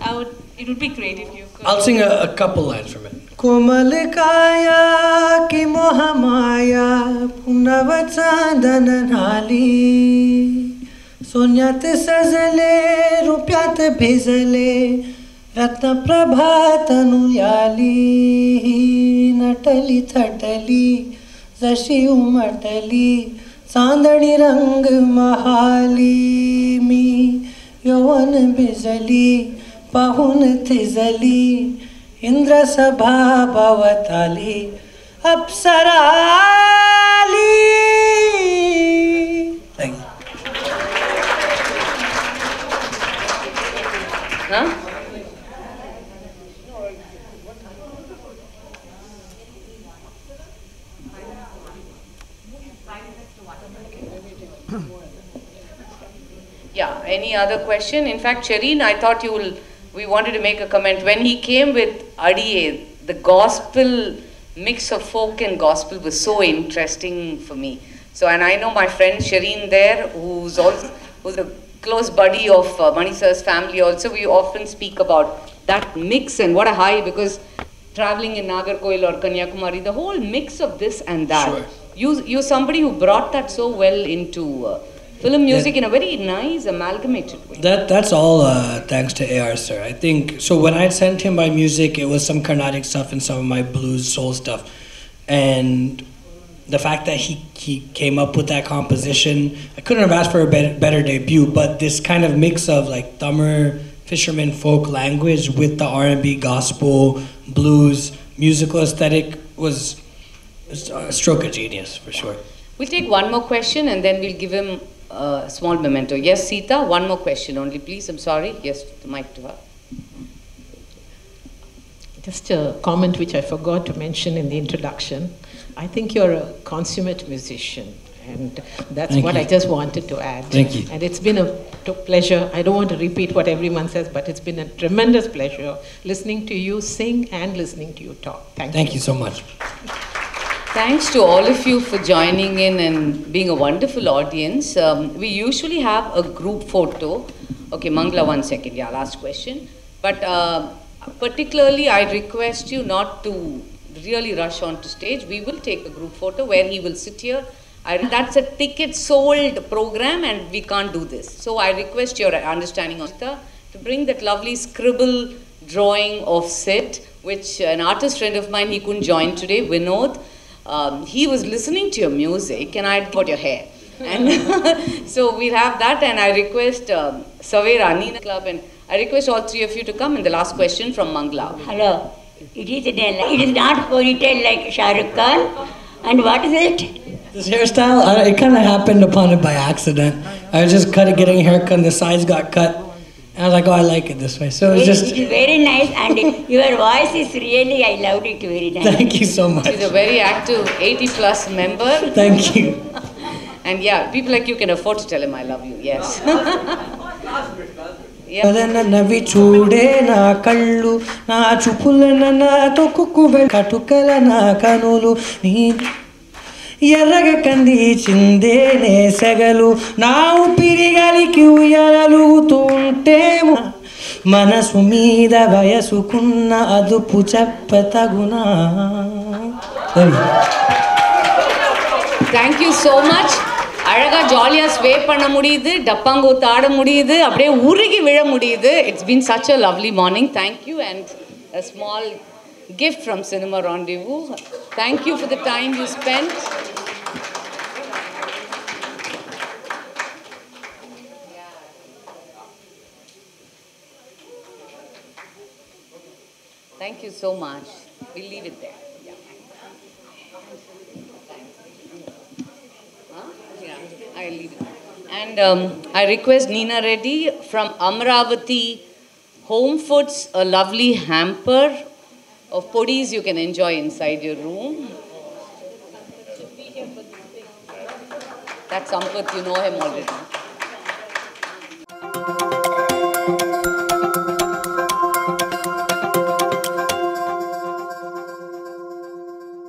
it would be great if you could. I'll sing a couple lines from it. Komal kaya ki mohamaya punava chandan nali sonyat sajale rupyat bhizale ratna prabha tanuyali natali thatali zashi umatali चांदनी रंग महाली मी यौवन बिजली पाहुन थिजली इंद्र सभा भवताली अप्सराली. Thank you. Huh? Yeah, any other question? In fact, Shireen, I thought we wanted to make a comment. When he came with Adiye, the gospel, mix of folk and gospel was so interesting for me. So, and I know my friend Shireen there, who's a close buddy of Mani Sir's family also, we often speak about that mix and what a high, because traveling in Nagarkoil or Kanyakumari, the whole mix of this and that. Sure. You're somebody who brought that so well into film music in a very nice, amalgamated way. That's all thanks to AR sir. I think so. When I sent him my music, it was some Carnatic stuff and some of my blues soul stuff, and the fact that he came up with that composition, I couldn't have asked for a better debut. But this kind of mix of like Tamil fisherman folk language with the R&B, gospel, blues, musical aesthetic was a stroke of genius for sure. We'll take one more question and then we'll give him a small memento. Yes, Sita, one more question only, please. I'm sorry. Yes, the mic to her. Just a comment which I forgot to mention in the introduction. I think you're a consummate musician, and that's Thank what you. I just wanted to add. Thank you. And it's been a pleasure. I don't want to repeat what everyone says, but it's been a tremendous pleasure listening to you sing and listening to you talk. Thank you so much. Thanks to all of you for joining in and being a wonderful audience. We usually have a group photo. Okay, Mangla, 1 second. Yeah, last question. But particularly, I request you not to really rush onto stage. We will take a group photo where he will sit here. That's a ticket sold program and we can't do this. So I request your understanding of to bring that lovely scribble drawing of Sid, which an artist friend of mine, he couldn't join today, Vinod. He was listening to your music and I got your hair. And so we'll have that, and I request Savera, Nina Club, and I request all three of you to come. And the last question from Mangla. Hello. It is not ponytail like Shah Rukh Khan. And what is it? This hairstyle, it kind of happened upon it by accident. I was just getting a haircut and the sides got cut. And I was like, oh, I like it this way. So it was just... It is very nice, and your voice is really, I loved it very nice. Thank you so much. She's a very active 80+ member. Thank you. And yeah, people like you can afford to tell him I love you. Yes. నవి చూడే నా కళ్ళు నా చూపులన నా తొక్కుకు కటుకల నా కనులు నీ ఎర్రగ కంది చిందేనే సెగలు నా ఊపిరి గాలికి ఉయ్యాలలుగుతుంటే మనసు మీద వయసుకున్న అదుపు చెప్పతగునా. Thank you so much. அழகா ஜாலியா ஸ்வே பண்ண முடியுது, டப்பாங்கூத்து ஆட முடியுது, அப்படியே உருகி விழ முடியுது. It's been such a lovely morning. Thank you, and a small gift from Cinema Rendezvous. Thank you for the time you spent. Thank you so much. We'll leave it there. Yeah. Huh? Yeah, I'll leave it. And I request Nina Reddy from Amravati Home Foods, a lovely hamper of podis you can enjoy inside your room. That's Sampath, you know him already.